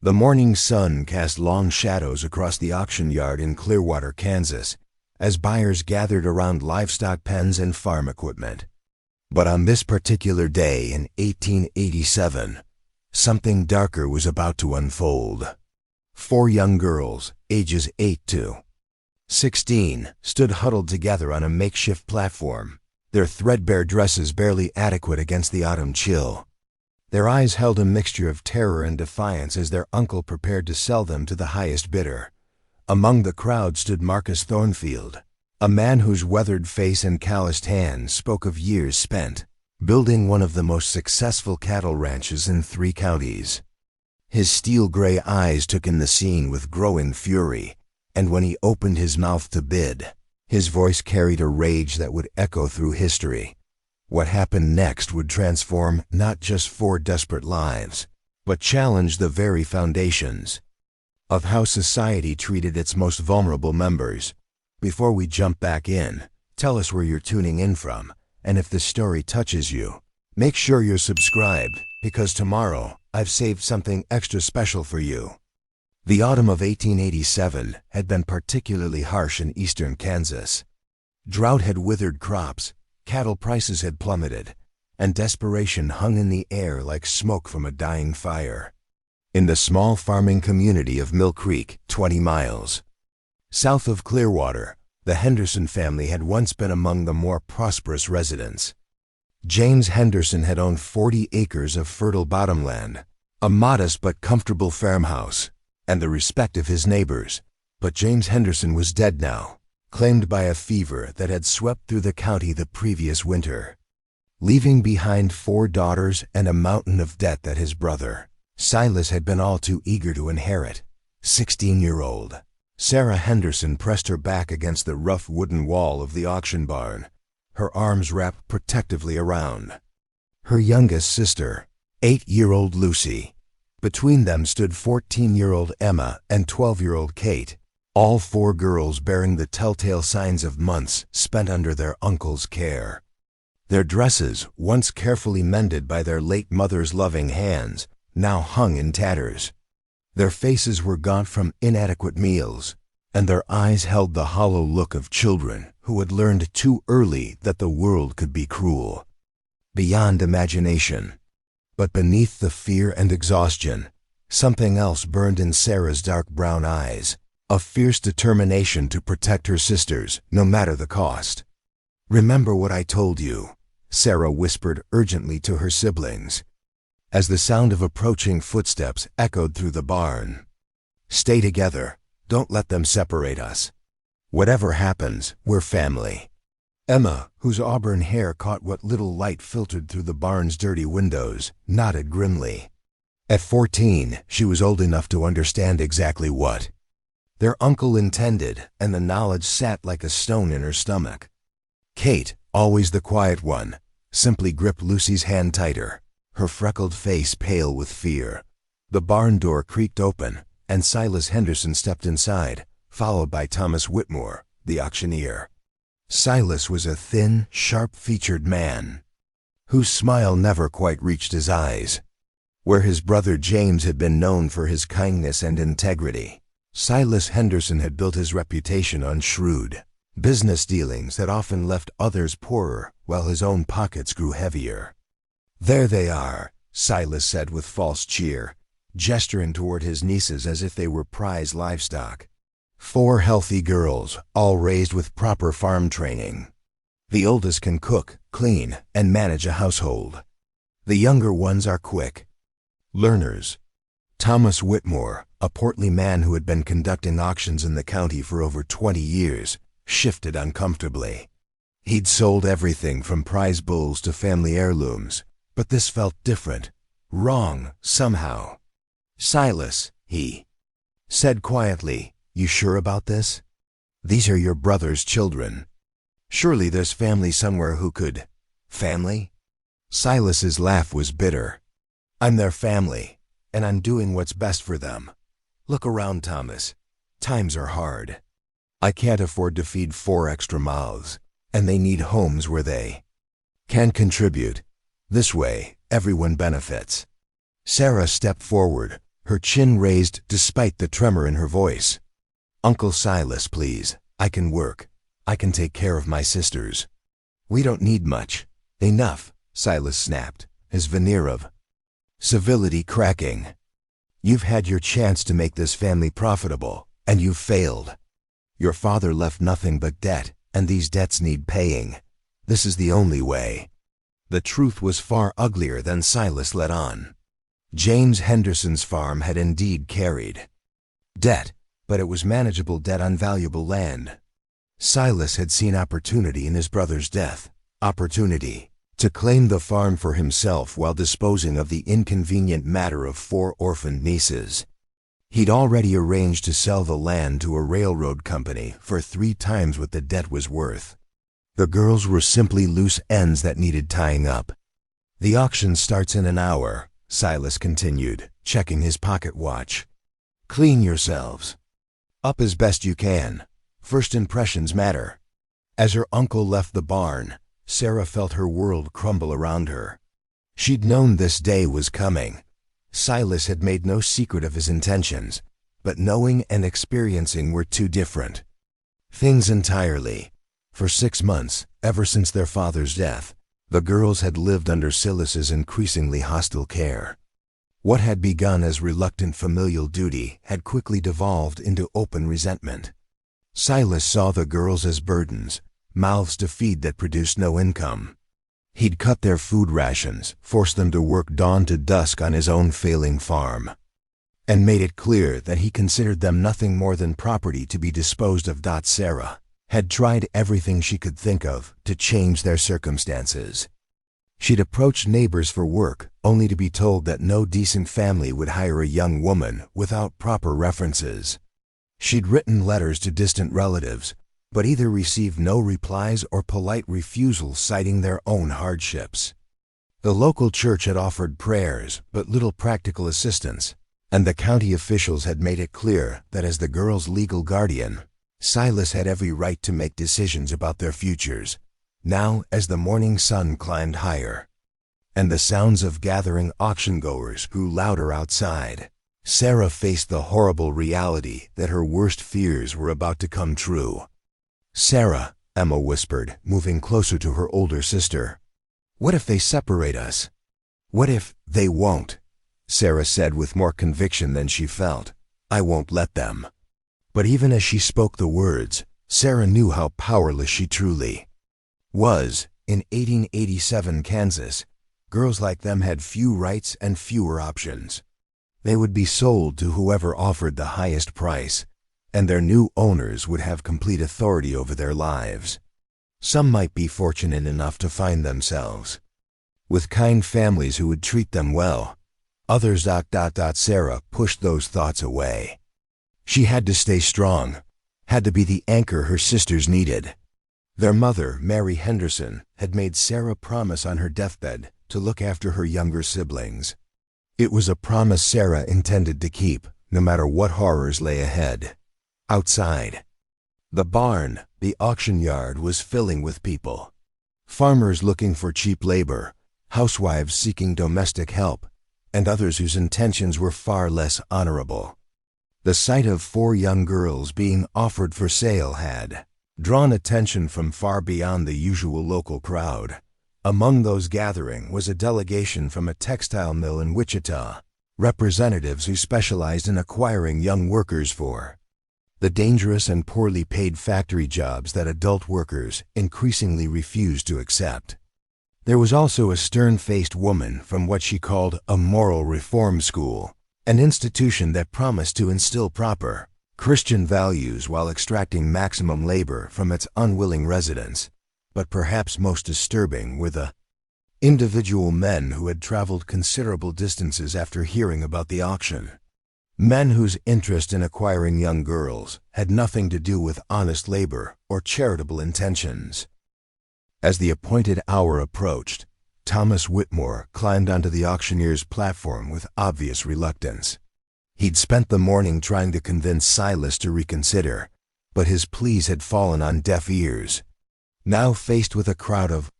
The morning sun cast long shadows across the auction yard in Clearwater, Kansas, as buyers gathered around livestock pens and farm equipment. But on this particular day in 1887, something darker was about to unfold. 4 young girls, ages 8 to 16, stood huddled together on a makeshift platform, their threadbare dresses barely adequate against the autumn chill. Their eyes held a mixture of terror and defiance as their uncle prepared to sell them to the highest bidder. Among the crowd stood Marcus Thornfield, a man whose weathered face and calloused hands spoke of years spent building one of the most successful cattle ranches in 3 counties. His steel-gray eyes took in the scene with growing fury, and when he opened his mouth to bid, his voice carried a rage that would echo through history. What happened next would transform not just 4 desperate lives, but challenge the very foundations of how society treated its most vulnerable members. Before we jump back in, tell us where you're tuning in from, and if this story touches you, make sure you're subscribed, because tomorrow I've saved something extra special for you. The autumn of 1887 had been particularly harsh in eastern Kansas. Drought had withered crops, cattle prices had plummeted, and desperation hung in the air like smoke from a dying fire. In the small farming community of Mill Creek, 20 miles south of Clearwater, the Henderson family had once been among the more prosperous residents. James Henderson had owned 40 acres of fertile bottomland, a modest but comfortable farmhouse, and the respect of his neighbors. But James Henderson was dead now, claimed by a fever that had swept through the county the previous winter, leaving behind 4 daughters and a mountain of debt that his brother, Silas, had been all too eager to inherit. 16-year-old Sarah Henderson pressed her back against the rough wooden wall of the auction barn, her arms wrapped protectively around her youngest sister, 8-year-old Lucy. Between them stood 14-year-old Emma and 12-year-old Kate, all 4 girls bearing the telltale signs of months spent under their uncle's care. Their dresses, once carefully mended by their late mother's loving hands, now hung in tatters. Their faces were gaunt from inadequate meals, and their eyes held the hollow look of children who had learned too early that the world could be cruel, beyond imagination. But beneath the fear and exhaustion, something else burned in Sarah's dark brown eyes, a fierce determination to protect her sisters, no matter the cost. "Remember what I told you," Sarah whispered urgently to her siblings, as the sound of approaching footsteps echoed through the barn. "Stay together. Don't let them separate us. Whatever happens, we're family." Emma, whose auburn hair caught what little light filtered through the barn's dirty windows, nodded grimly. At 14, she was old enough to understand exactly what their uncle intended, and the knowledge sat like a stone in her stomach. Kate, always the quiet one, simply gripped Lucy's hand tighter, her freckled face pale with fear. The barn door creaked open, and Silas Henderson stepped inside, followed by Thomas Whitmore, the auctioneer. Silas was a thin, sharp-featured man, whose smile never quite reached his eyes. Where his brother James had been known for his kindness and integrity, Silas Henderson had built his reputation on shrewd business dealings that often left others poorer while his own pockets grew heavier. "There they are," Silas said with false cheer, gesturing toward his nieces as if they were prize livestock. 4 healthy girls, all raised with proper farm training. The oldest can cook, clean, and manage a household. The younger ones are quick learners. Thomas Whitmore, a portly man who had been conducting auctions in the county for over 20 years, shifted uncomfortably. He'd sold everything from prize bulls to family heirlooms, but this felt different, wrong, somehow. "Silas," he said quietly, "you sure about this? These are your brother's children. Surely there's family somewhere who could—" "Family?" Silas's laugh was bitter. "I'm their family, and I'm doing what's best for them. Look around, Thomas. Times are hard. I can't afford to feed 4 extra mouths, and they need homes where they can contribute. This way, everyone benefits." Sarah stepped forward, her chin raised despite the tremor in her voice. "Uncle Silas, please. I can work. I can take care of my sisters." "We don't need much." "Enough," Silas snapped, his veneer of civility cracking. "You've had your chance to make this family profitable, and you've failed. Your father left nothing but debt, and these debts need paying. This is the only way." The truth was far uglier than Silas let on. James Henderson's farm had indeed carried debt, but it was manageable debt on valuable land. Silas had seen opportunity in his brother's death, opportunity to claim the farm for himself while disposing of the inconvenient matter of 4 orphaned nieces. He'd already arranged to sell the land to a railroad company for 3 times what the debt was worth. The girls were simply loose ends that needed tying up. "The auction starts in an hour," Silas continued, checking his pocket watch. "Clean yourselves up as best you can. First impressions matter." As her uncle left the barn, Sarah felt her world crumble around her. She'd known this day was coming. Silas had made no secret of his intentions, but knowing and experiencing were two different things entirely. For 6 months, ever since their father's death, the girls had lived under Silas's increasingly hostile care. What had begun as reluctant familial duty had quickly devolved into open resentment. Silas saw the girls as burdens, mouths to feed that produced no income. He'd cut their food rations, forced them to work dawn to dusk on his own failing farm, and made it clear that he considered them nothing more than property to be disposed of. Sarah had tried everything she could think of to change their circumstances. She'd approached neighbors for work, only to be told that no decent family would hire a young woman without proper references. She'd written letters to distant relatives, but either received no replies or polite refusals citing their own hardships. The local church had offered prayers, but little practical assistance, and the county officials had made it clear that as the girls' legal guardian, Silas had every right to make decisions about their futures. Now, as the morning sun climbed higher, and the sounds of gathering auction-goers grew louder outside, Sarah faced the horrible reality that her worst fears were about to come true. "Sarah," Emma whispered, moving closer to her older sister. "What if they separate us?" "What if they won't?" Sarah said with more conviction than she felt. "I won't let them." But even as she spoke the words, Sarah knew how powerless she truly was. In 1887 Kansas, girls like them had few rights and fewer options. They would be sold to whoever offered the highest price, and their new owners would have complete authority over their lives. Some might be fortunate enough to find themselves with kind families who would treat them well. Others. Sarah pushed those thoughts away. She had to stay strong, had to be the anchor her sisters needed. Their mother, Mary Henderson, had made Sarah promise on her deathbed to look after her younger siblings. It was a promise Sarah intended to keep, no matter what horrors lay ahead. Outside the barn, the auction yard was filling with people. Farmers looking for cheap labor, housewives seeking domestic help, and others whose intentions were far less honorable. The sight of 4 young girls being offered for sale had drawn attention from far beyond the usual local crowd. Among those gathering was a delegation from a textile mill in Wichita, representatives who specialized in acquiring young workers for the dangerous and poorly paid factory jobs that adult workers increasingly refused to accept. There was also a stern-faced woman from what she called a moral reform school, an institution that promised to instill proper Christian values while extracting maximum labor from its unwilling residents. But perhaps most disturbing were the individual men who had traveled considerable distances after hearing about the auction. Men whose interest in acquiring young girls had nothing to do with honest labor or charitable intentions. As the appointed hour approached, Thomas Whitmore climbed onto the auctioneer's platform with obvious reluctance. He'd spent the morning trying to convince Silas to reconsider, but his pleas had fallen on deaf ears. Now faced with a crowd of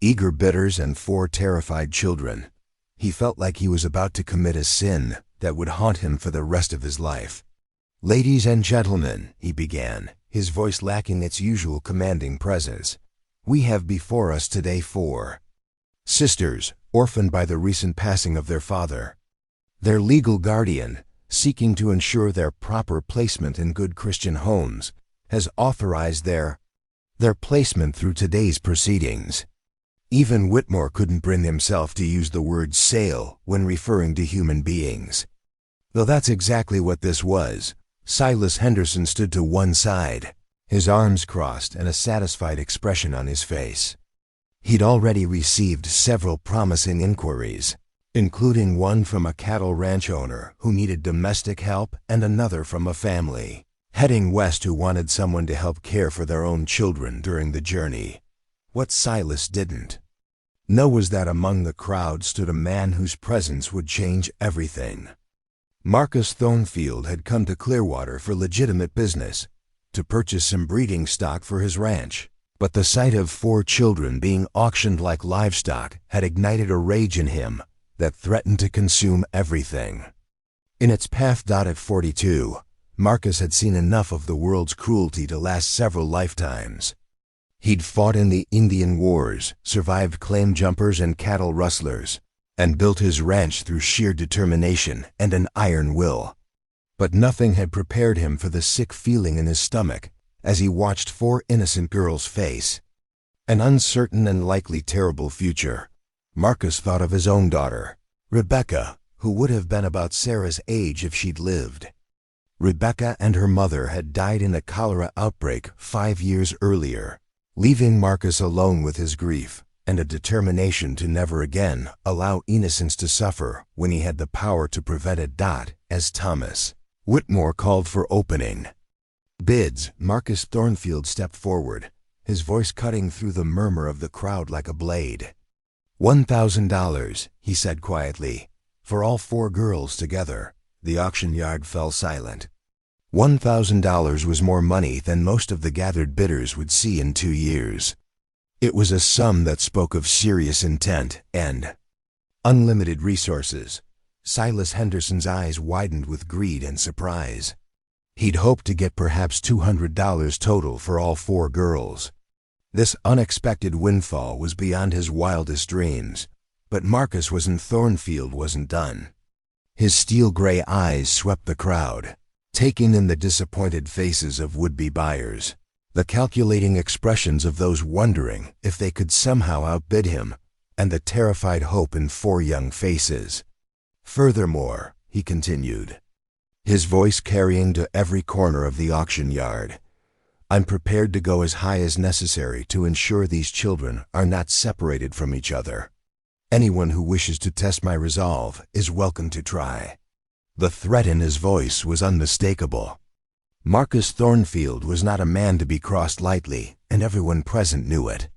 eager bidders and 4 terrified children, he felt like he was about to commit a sin that would haunt him for the rest of his life. "Ladies and gentlemen," he began, his voice lacking its usual commanding presence, "we have before us today 4 sisters, orphaned by the recent passing of their father. Their legal guardian, seeking to ensure their proper placement in good Christian homes, has authorized their placement through today's proceedings." Even Whitmore couldn't bring himself to use the word sale when referring to human beings. Though that's exactly what this was. Silas Henderson stood to one side, his arms crossed and a satisfied expression on his face. He'd already received several promising inquiries, including one from a cattle ranch owner who needed domestic help and another from a family heading west who wanted someone to help care for their own children during the journey. What Silas didn't know was that among the crowd stood a man whose presence would change everything. Marcus Thornfield had come to Clearwater for legitimate business, to purchase some breeding stock for his ranch. But the sight of 4 children being auctioned like livestock had ignited a rage in him that threatened to consume everything. In its path at 42, Marcus had seen enough of the world's cruelty to last several lifetimes. He'd fought in the Indian Wars, survived claim jumpers and cattle rustlers, and built his ranch through sheer determination and an iron will. But nothing had prepared him for the sick feeling in his stomach as he watched 4 innocent girls face an uncertain and likely terrible future. Marcus thought of his own daughter, Rebecca, who would have been about Sarah's age if she'd lived. Rebecca and her mother had died in a cholera outbreak 5 years earlier, leaving Marcus alone with his grief and a determination to never again allow innocence to suffer when he had the power to prevent it. As Thomas Whitmore called for opening bids, Marcus Thornfield stepped forward, his voice cutting through the murmur of the crowd like a blade. $1,000, he said quietly, for all 4 girls together. The auction yard fell silent. $1,000 was more money than most of the gathered bidders would see in 2 years. It was a sum that spoke of serious intent and unlimited resources. Silas Henderson's eyes widened with greed and surprise. He'd hoped to get perhaps $200 total for all 4 girls. This unexpected windfall was beyond his wildest dreams, but Marcus Thornfield wasn't done. His steel-gray eyes swept the crowd, taking in the disappointed faces of would-be buyers, the calculating expressions of those wondering if they could somehow outbid him, and the terrified hope in 4 young faces. "Furthermore," he continued, his voice carrying to every corner of the auction yard, "I'm prepared to go as high as necessary to ensure these children are not separated from each other. Anyone who wishes to test my resolve is welcome to try." The threat in his voice was unmistakable. Marcus Thornfield was not a man to be crossed lightly, and everyone present knew it.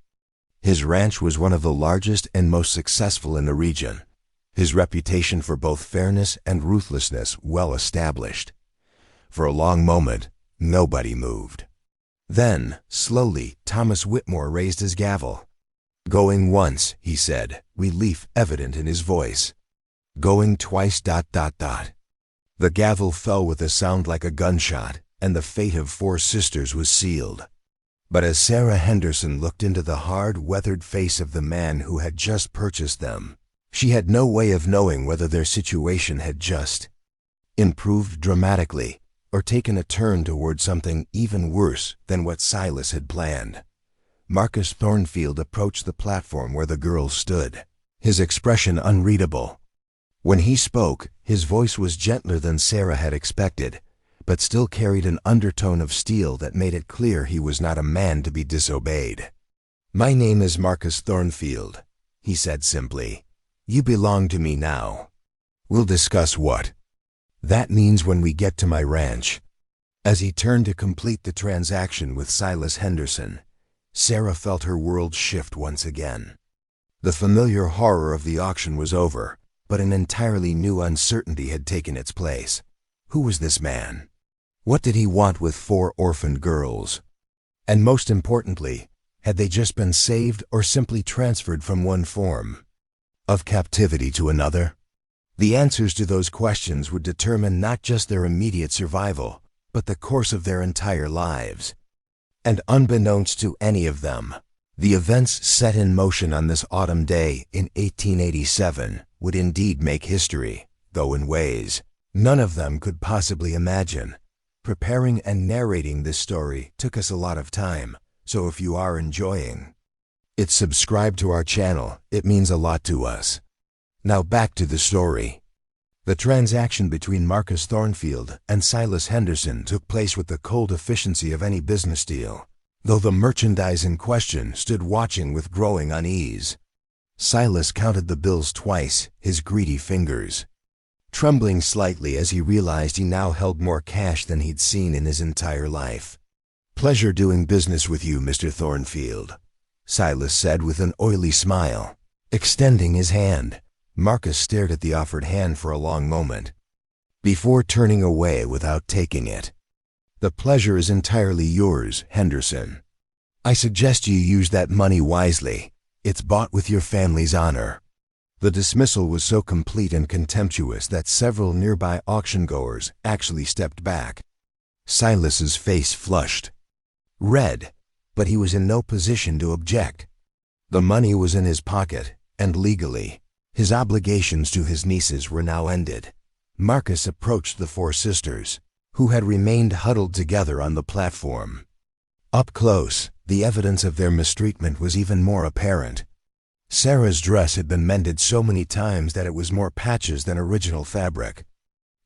His ranch was one of the largest and most successful in the region, his reputation for both fairness and ruthlessness well established. For a long moment, nobody moved. Then, slowly, Thomas Whitmore raised his gavel. "Going once," he said, relief evident in his voice. "Going twice. The gavel fell with a sound like a gunshot, and the fate of 4 sisters was sealed. But as Sarah Henderson looked into the hard, weathered face of the man who had just purchased them, she had no way of knowing whether their situation had just improved dramatically or taken a turn toward something even worse than what Silas had planned. Marcus Thornfield approached the platform where the girls stood, his expression unreadable. When he spoke, his voice was gentler than Sarah had expected, but still carried an undertone of steel that made it clear he was not a man to be disobeyed. "My name is Marcus Thornfield," he said simply. "You belong to me now. We'll discuss what that means when we get to my ranch." As he turned to complete the transaction with Silas Henderson, Sarah felt her world shift once again. The familiar horror of the auction was over, but an entirely new uncertainty had taken its place. Who was this man? What did he want with 4 orphaned girls? And most importantly, had they just been saved or simply transferred from one form of captivity to another? The answers to those questions would determine not just their immediate survival, but the course of their entire lives. And unbeknownst to any of them, the events set in motion on this autumn day in 1887 would indeed make history, though in ways none of them could possibly imagine. Preparing and narrating this story took us a lot of time, so if you are enjoying it, subscribe to our channel. It means a lot to us. Now back to the story. The transaction between Marcus Thornfield and Silas Henderson took place with the cold efficiency of any business deal, though the merchandise in question stood watching with growing unease. Silas counted the bills twice, his greedy fingers trembling slightly as he realized he now held more cash than he'd seen in his entire life. "Pleasure doing business with you, Mr. Thornfield," Silas said with an oily smile. Extending his hand, Marcus stared at the offered hand for a long moment, before turning away without taking it. "The pleasure is entirely yours, Henderson. I suggest you use that money wisely. It's bought with your family's honor." The dismissal was so complete and contemptuous that several nearby auction-goers actually stepped back. Silas's face flushed red, but he was in no position to object. The money was in his pocket, and legally, his obligations to his nieces were now ended. Marcus approached the four sisters, who had remained huddled together on the platform. Up close, the evidence of their mistreatment was even more apparent. Sarah's dress had been mended so many times that it was more patches than original fabric.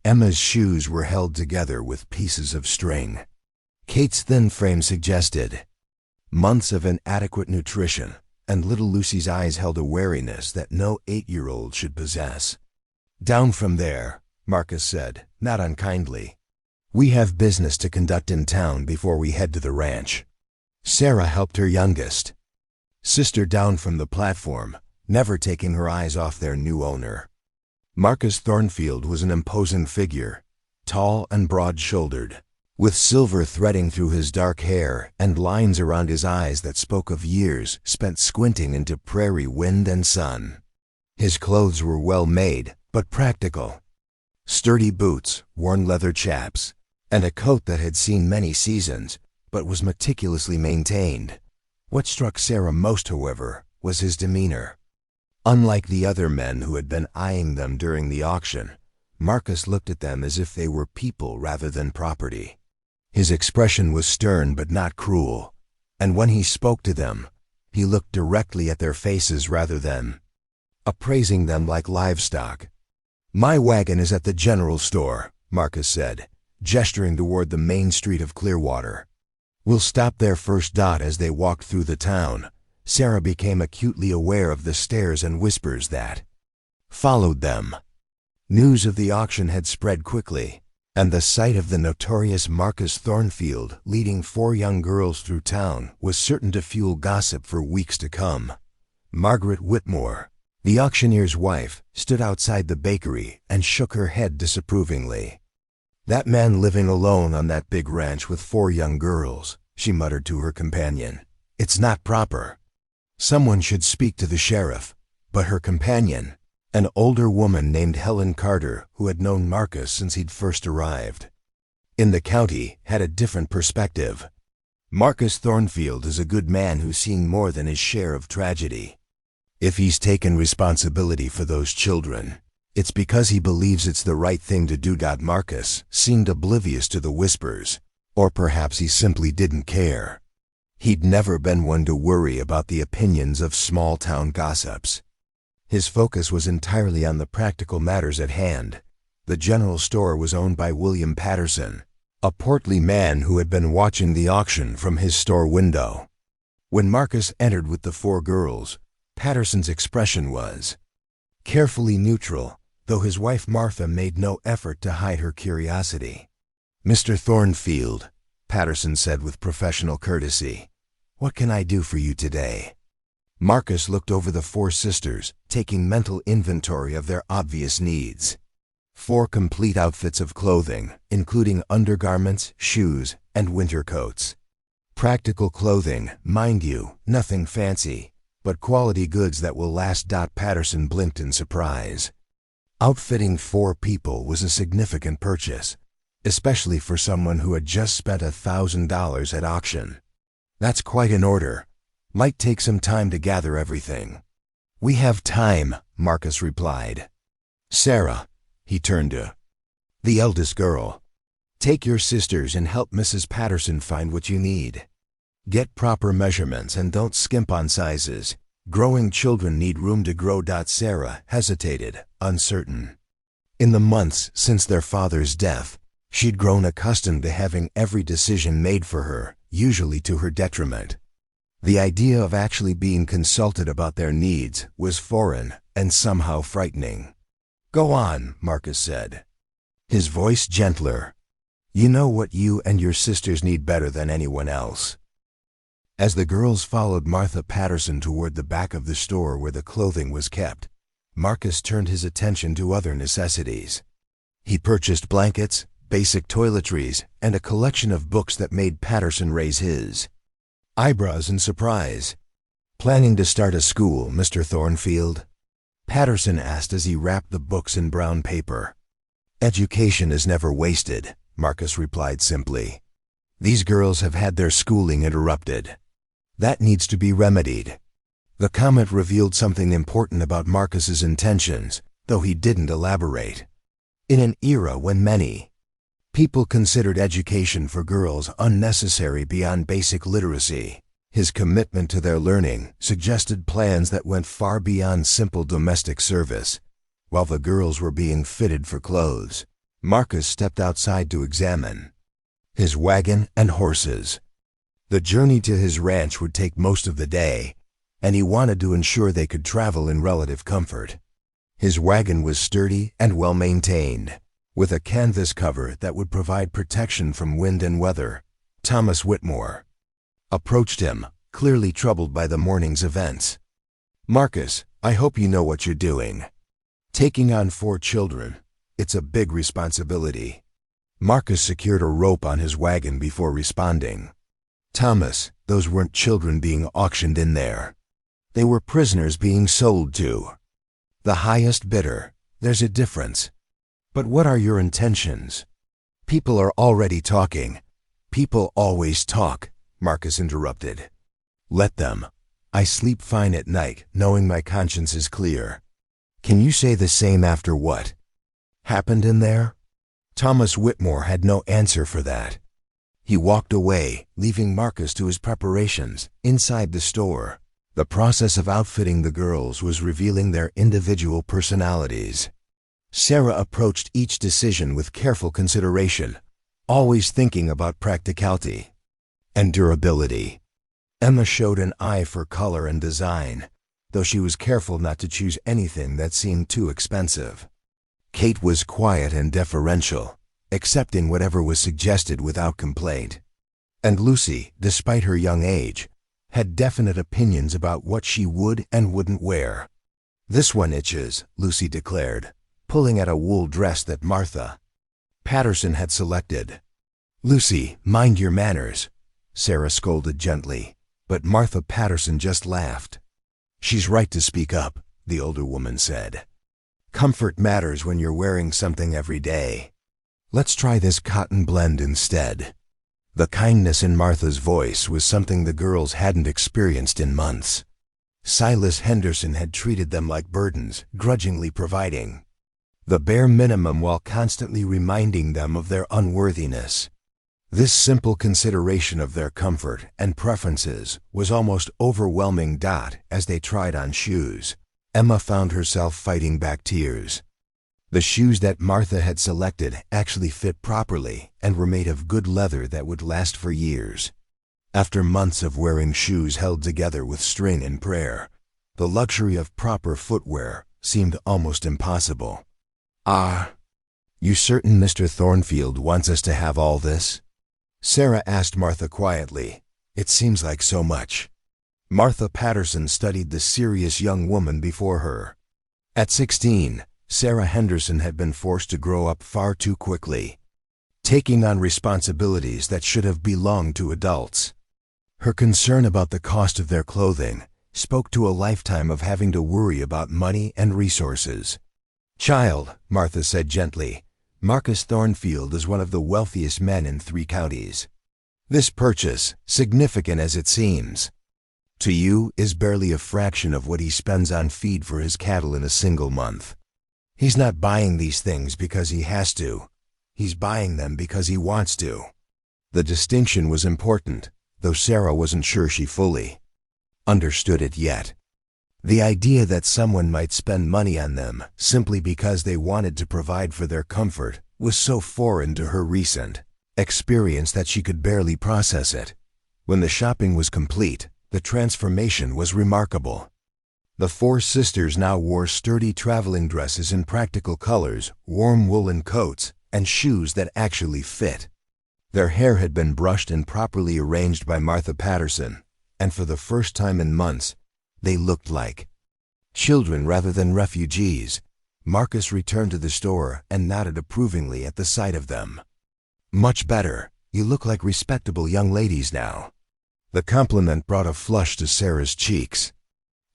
Emma's shoes were held together with pieces of string. Kate's thin frame suggested months of inadequate nutrition, and little Lucy's eyes held a wariness that no 8-year-old should possess. "Down from there," Marcus said, not unkindly. "We have business to conduct in town before we head to the ranch." Sarah helped her youngest sister down from the platform, never taking her eyes off their new owner. Marcus Thornfield was an imposing figure, tall and broad-shouldered, with silver threading through his dark hair and lines around his eyes that spoke of years spent squinting into prairie wind and sun. His clothes were well made, but practical. Sturdy boots, worn leather chaps, and a coat that had seen many seasons, but was meticulously maintained. What struck Sarah most, however, was his demeanor. Unlike the other men who had been eyeing them during the auction, Marcus looked at them as if they were people rather than property. His expression was stern but not cruel, and when he spoke to them, he looked directly at their faces rather than appraising them like livestock. "My wagon is at the general store," Marcus said, gesturing toward the main street of Clearwater. "We'll stop there first." As they walked through the town, Sarah became acutely aware of the stares and whispers that followed them. News of the auction had spread quickly, and the sight of the notorious Marcus Thornfield leading 4 young girls through town was certain to fuel gossip for weeks to come. Margaret Whitmore, the auctioneer's wife, stood outside the bakery and shook her head disapprovingly. "That man living alone on that big ranch with 4 young girls," she muttered to her companion. "It's not proper. Someone should speak to the sheriff." But her companion, an older woman named Helen Carter, who had known Marcus since he'd first arrived in the county, had a different perspective. "Marcus Thornfield is a good man who's seen more than his share of tragedy. If he's taken responsibility for those children, it's because he believes it's the right thing to do." Marcus seemed oblivious to the whispers, or perhaps he simply didn't care. He'd never been one to worry about the opinions of small-town gossips. His focus was entirely on the practical matters at hand. The general store was owned by William Patterson, a portly man who had been watching the auction from his store window. When Marcus entered with the 4 girls, Patterson's expression was carefully neutral, though his wife Martha made no effort to hide her curiosity. "Mr. Thornfield," Patterson said with professional courtesy, "what can I do for you today?" Marcus looked over the 4 sisters, taking mental inventory of their obvious needs. 4 complete outfits of clothing, including undergarments, shoes, and winter coats. Practical clothing, mind you, nothing fancy, but quality goods that will last. Patterson blinked in surprise. Outfitting 4 people was a significant purchase, especially for someone who had just spent $1,000 at auction. That's quite an order. Might take some time to gather everything. We have time, Marcus replied. Sarah, he turned to the eldest girl. Take your sisters and help Mrs. Patterson find what you need. Get proper measurements and don't skimp on sizes. Growing children need room to grow. Sarah hesitated, uncertain. In the months since their father's death, she'd grown accustomed to having every decision made for her, usually to her detriment. The idea of actually being consulted about their needs was foreign and somehow frightening. Go on, Marcus said, his voice gentler. You know what you and your sisters need better than anyone else. As the girls followed Martha Patterson toward the back of the store where the clothing was kept, Marcus turned his attention to other necessities. He purchased blankets, basic toiletries, and a collection of books that made Patterson raise his eyebrows in surprise. Planning to start a school, Mr. Thornfield? Patterson asked as he wrapped the books in brown paper. Education is never wasted, Marcus replied simply. These girls have had their schooling interrupted. That needs to be remedied. The comment revealed something important about Marcus's intentions, though he didn't elaborate. In an era when many people considered education for girls unnecessary beyond basic literacy, his commitment to their learning suggested plans that went far beyond simple domestic service. While the girls were being fitted for clothes, Marcus stepped outside to examine his wagon and horses. The journey to his ranch would take most of the day, and he wanted to ensure they could travel in relative comfort. His wagon was sturdy and well-maintained, with a canvas cover that would provide protection from wind and weather. Thomas Whitmore approached him, clearly troubled by the morning's events. Marcus, I hope you know what you're doing. Taking on 4 children, it's a big responsibility. Marcus secured a rope on his wagon before responding. Thomas, those weren't children being auctioned in there. They were prisoners being sold to the highest bidder. There's a difference. But what are your intentions? People are already talking. People always talk, Marcus interrupted. Let them. I sleep fine at night, knowing my conscience is clear. Can you say the same after what happened in there? Thomas Whitmore had no answer for that. He walked away, leaving Marcus to his preparations inside the store. The process of outfitting the girls was revealing their individual personalities. Sarah approached each decision with careful consideration, always thinking about practicality and durability. Emma showed an eye for color and design, though she was careful not to choose anything that seemed too expensive. Kate was quiet and deferential, accepting whatever was suggested without complaint. And Lucy, despite her young age, had definite opinions about what she would and wouldn't wear. This one itches, Lucy declared, pulling at a wool dress that Martha Patterson had selected. Lucy, mind your manners, Sarah scolded gently, but Martha Patterson just laughed. She's right to speak up, the older woman said. Comfort matters when you're wearing something every day. Let's try this cotton blend instead. The kindness in Martha's voice was something the girls hadn't experienced in months. Silas Henderson had treated them like burdens, grudgingly providing the bare minimum while constantly reminding them of their unworthiness. This simple consideration of their comfort and preferences was almost overwhelming. As they tried on shoes, Emma found herself fighting back tears. The shoes that Martha had selected actually fit properly and were made of good leather that would last for years. After months of wearing shoes held together with string and prayer, the luxury of proper footwear seemed almost impossible. You certain Mr. Thornfield wants us to have all this? Sarah asked Martha quietly. It seems like so much. Martha Patterson studied the serious young woman before her. At 16, Sarah Henderson had been forced to grow up far too quickly, taking on responsibilities that should have belonged to adults. Her concern about the cost of their clothing spoke to a lifetime of having to worry about money and resources. "Child," Martha said gently, "Marcus Thornfield is one of the wealthiest men in 3 counties. This purchase, significant as it seems, to you is barely a fraction of what he spends on feed for his cattle in a single month. He's not buying these things because he has to. He's buying them because he wants to." The distinction was important, though Sarah wasn't sure she fully understood it yet. The idea that someone might spend money on them simply because they wanted to provide for their comfort was so foreign to her recent experience that she could barely process it. When the shopping was complete, the transformation was remarkable. The 4 sisters now wore sturdy traveling dresses in practical colors, warm woolen coats, and shoes that actually fit. Their hair had been brushed and properly arranged by Martha Patterson, and for the first time in months, they looked like children rather than refugees. Marcus returned to the store and nodded approvingly at the sight of them. "Much better. You look like respectable young ladies now." The compliment brought a flush to Sarah's cheeks.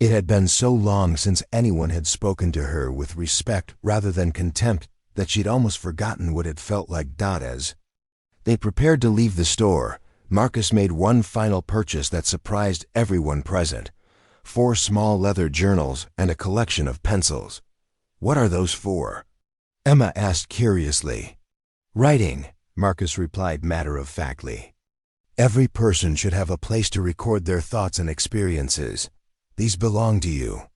It had been so long since anyone had spoken to her with respect rather than contempt that she'd almost forgotten what it felt like. As they prepared to leave the store, Marcus made one final purchase that surprised everyone present: 4 small leather journals and a collection of pencils. "What are those for?" Emma asked curiously. "Writing," Marcus replied matter-of-factly. "Every person should have a place to record their thoughts and experiences. These belong to you."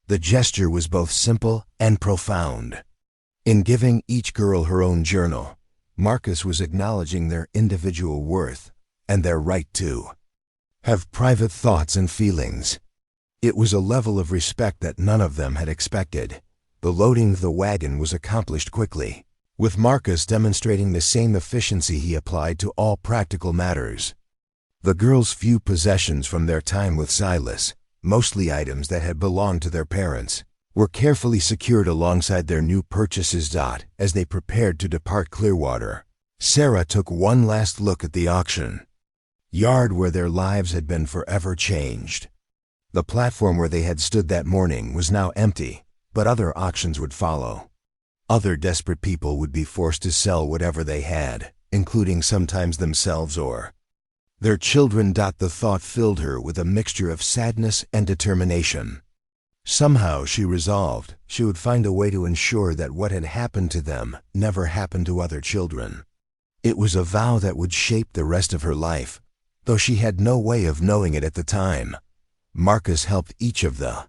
The gesture was both simple and profound. In giving each girl her own journal, Marcus was acknowledging their individual worth and their right to have private thoughts and feelings. It was a level of respect that none of them had expected. The loading of the wagon was accomplished quickly, with Marcus demonstrating the same efficiency he applied to all practical matters. The girls' few possessions from their time with Silas, mostly items that had belonged to their parents, were carefully secured alongside their new purchases. As they prepared to depart Clearwater, Sarah took one last look at the auction yard where their lives had been forever changed. The platform where they had stood that morning was now empty, but other auctions would follow. Other desperate people would be forced to sell whatever they had, including sometimes themselves or their children. The thought filled her with a mixture of sadness and determination. Somehow, she resolved, she would find a way to ensure that what had happened to them never happened to other children. It was a vow that would shape the rest of her life, though she had no way of knowing it at the time. Marcus helped each of the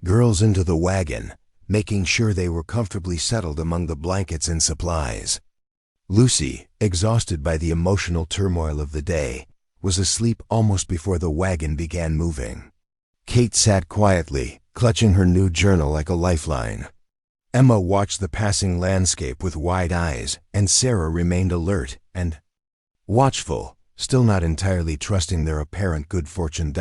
girls into the wagon, making sure they were comfortably settled among the blankets and supplies. Lucy, exhausted by the emotional turmoil of the day, was asleep almost before the wagon began moving. Kate sat quietly, clutching her new journal like a lifeline. Emma watched the passing landscape with wide eyes, and Sarah remained alert and watchful, still not entirely trusting their apparent good fortune.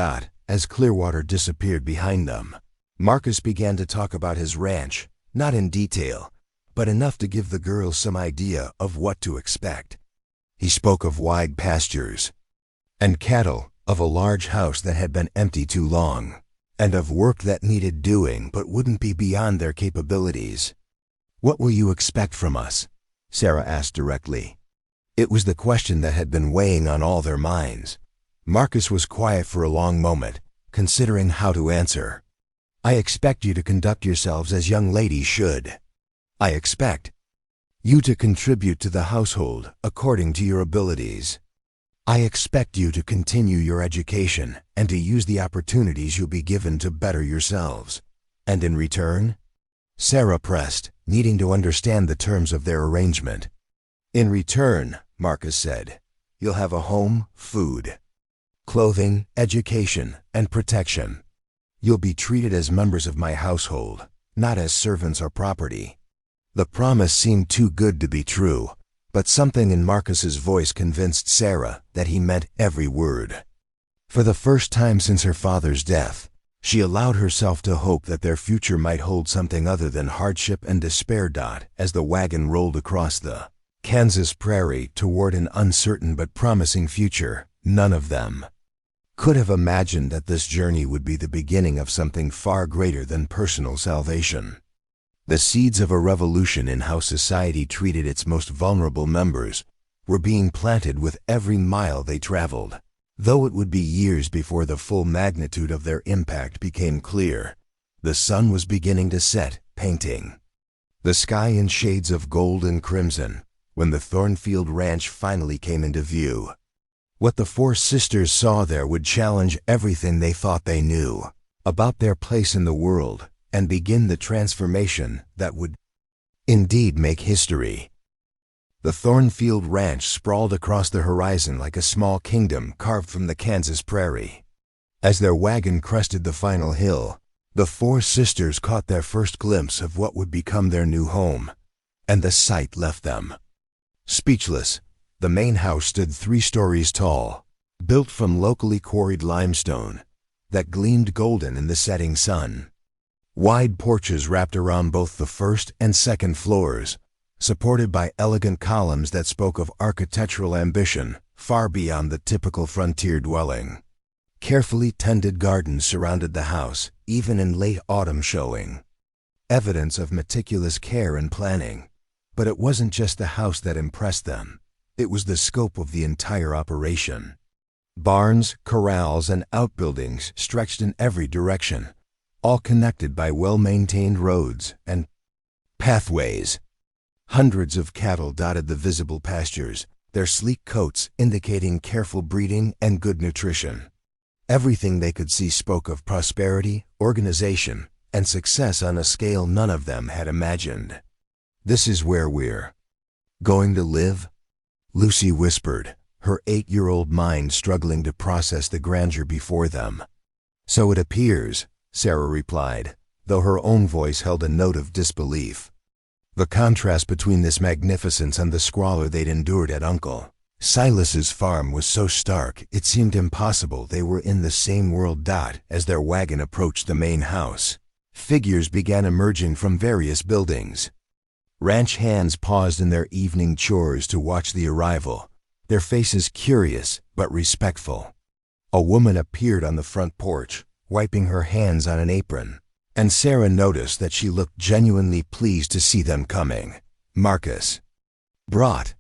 As Clearwater disappeared behind them, Marcus began to talk about his ranch, not in detail, but enough to give the girls some idea of what to expect. He spoke of wide pastures and cattle, of a large house that had been empty too long, and of work that needed doing but wouldn't be beyond their capabilities. "What will you expect from us?" Sarah asked directly. It was the question that had been weighing on all their minds. Marcus was quiet for a long moment, considering how to answer. "I expect you to conduct yourselves as young ladies should. I expect you to contribute to the household according to your abilities. I expect you to continue your education and to use the opportunities you'll be given to better yourselves. And in return?" Sarah pressed, needing to understand the terms of their arrangement. "In return," Marcus said, "you'll have a home, food, clothing, education, and protection. You'll be treated as members of my household, not as servants or property." The promise seemed too good to be true, but something in Marcus's voice convinced Sarah that he meant every word. For the first time since her father's death, she allowed herself to hope that their future might hold something other than hardship and despair. As the wagon rolled across the Kansas prairie toward an uncertain but promising future, none of them could have imagined that this journey would be the beginning of something far greater than personal salvation. The seeds of a revolution in how society treated its most vulnerable members were being planted with every mile they traveled. Though it would be years before the full magnitude of their impact became clear, the sun was beginning to set, painting the sky in shades of gold and crimson when the Thornfield Ranch finally came into view. What the four sisters saw there would challenge everything they thought they knew about their place in the world and begin the transformation that would indeed make history. The Thornfield Ranch sprawled across the horizon like a small kingdom carved from the Kansas prairie. As their wagon crested the final hill, the four sisters caught their first glimpse of what would become their new home, and the sight left them speechless. The main house stood 3 stories tall, built from locally quarried limestone that gleamed golden in the setting sun. Wide porches wrapped around both the first and second floors, supported by elegant columns that spoke of architectural ambition far beyond the typical frontier dwelling. Carefully tended gardens surrounded the house, even in late autumn, showing evidence of meticulous care and planning. But it wasn't just the house that impressed them. It was the scope of the entire operation. Barns, corrals, and outbuildings stretched in every direction, all connected by well-maintained roads and pathways. Hundreds of cattle dotted the visible pastures, their sleek coats indicating careful breeding and good nutrition. Everything they could see spoke of prosperity, organization, and success on a scale none of them had imagined. "This is where we're going to live?" Lucy whispered, her 8-year-old mind struggling to process the grandeur before them. "So it appears," Sarah replied, though her own voice held a note of disbelief. The contrast between this magnificence and the squalor they'd endured at Uncle Silas's farm was so stark it seemed impossible they were in the same world. As their wagon approached the main house, figures began emerging from various buildings. Ranch hands paused in their evening chores to watch the arrival, their faces curious but respectful. A woman appeared on the front porch, wiping her hands on an apron, and Sarah noticed that she looked genuinely pleased to see them coming. Marcus brought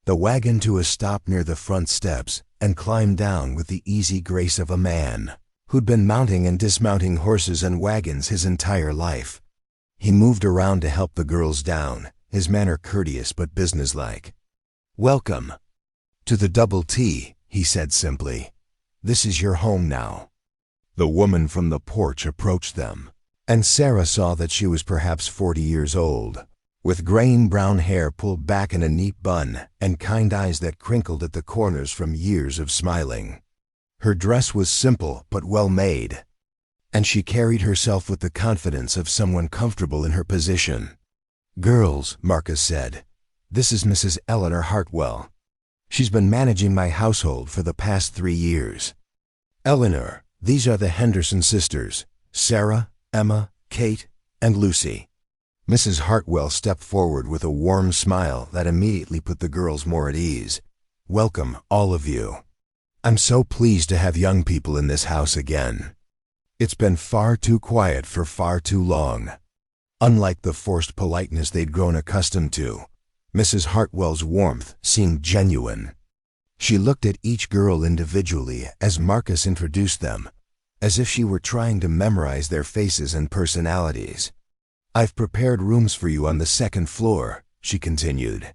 the wagon to a stop near the front steps and climbed down with the easy grace of a man who'd been mounting and dismounting horses and wagons his entire life. He moved around to help the girls down, his manner courteous but businesslike. "Welcome to the Double T," he said simply. "This is your home now." The woman from the porch approached them, and Sarah saw that she was perhaps 40 years old, with graying brown hair pulled back in a neat bun and kind eyes that crinkled at the corners from years of smiling. Her dress was simple but well made, and she carried herself with the confidence of someone comfortable in her position. "Girls," Marcus said, "this is Mrs. Eleanor Hartwell. She's been managing my household for the past 3 years. Eleanor, these are the Henderson sisters, Sarah, Emma, Kate, and Lucy." Mrs. Hartwell stepped forward with a warm smile that immediately put the girls more at ease. "Welcome, all of you. I'm so pleased to have young people in this house again. It's been far too quiet for far too long." Unlike the forced politeness they'd grown accustomed to, Mrs. Hartwell's warmth seemed genuine. She looked at each girl individually as Marcus introduced them, as if she were trying to memorize their faces and personalities. "I've prepared rooms for you on the 2nd floor," she continued.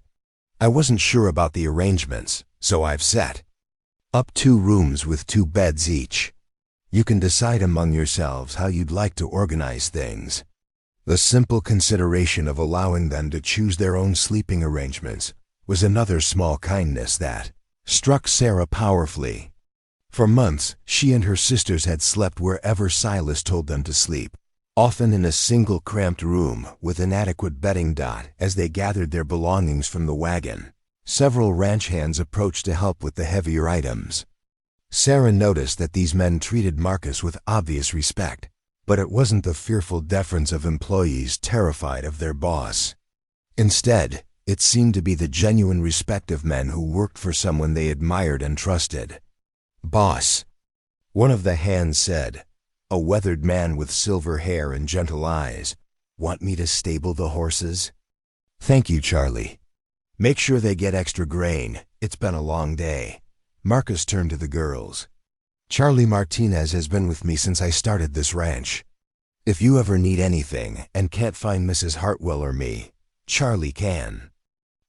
"I wasn't sure about the arrangements, so I've set up 2 rooms with 2 beds each. You can decide among yourselves how you'd like to organize things." The simple consideration of allowing them to choose their own sleeping arrangements was another small kindness that struck Sarah powerfully. For months, she and her sisters had slept wherever Silas told them to sleep, often in a single cramped room with inadequate bedding. As they gathered their belongings from the wagon, several ranch hands approached to help with the heavier items. Sarah noticed that these men treated Marcus with obvious respect, but it wasn't the fearful deference of employees terrified of their boss. Instead, it seemed to be the genuine respect of men who worked for someone they admired and trusted. "Boss," one of the hands said, a weathered man with silver hair and gentle eyes, Want me to stable the horses? Thank you, Charlie. Make sure they get extra grain. It's been a long day. Marcus turned to the girls. Charlie Martinez has been with me since I started this ranch. If you ever need anything and can't find Mrs. Hartwell or me, Charlie can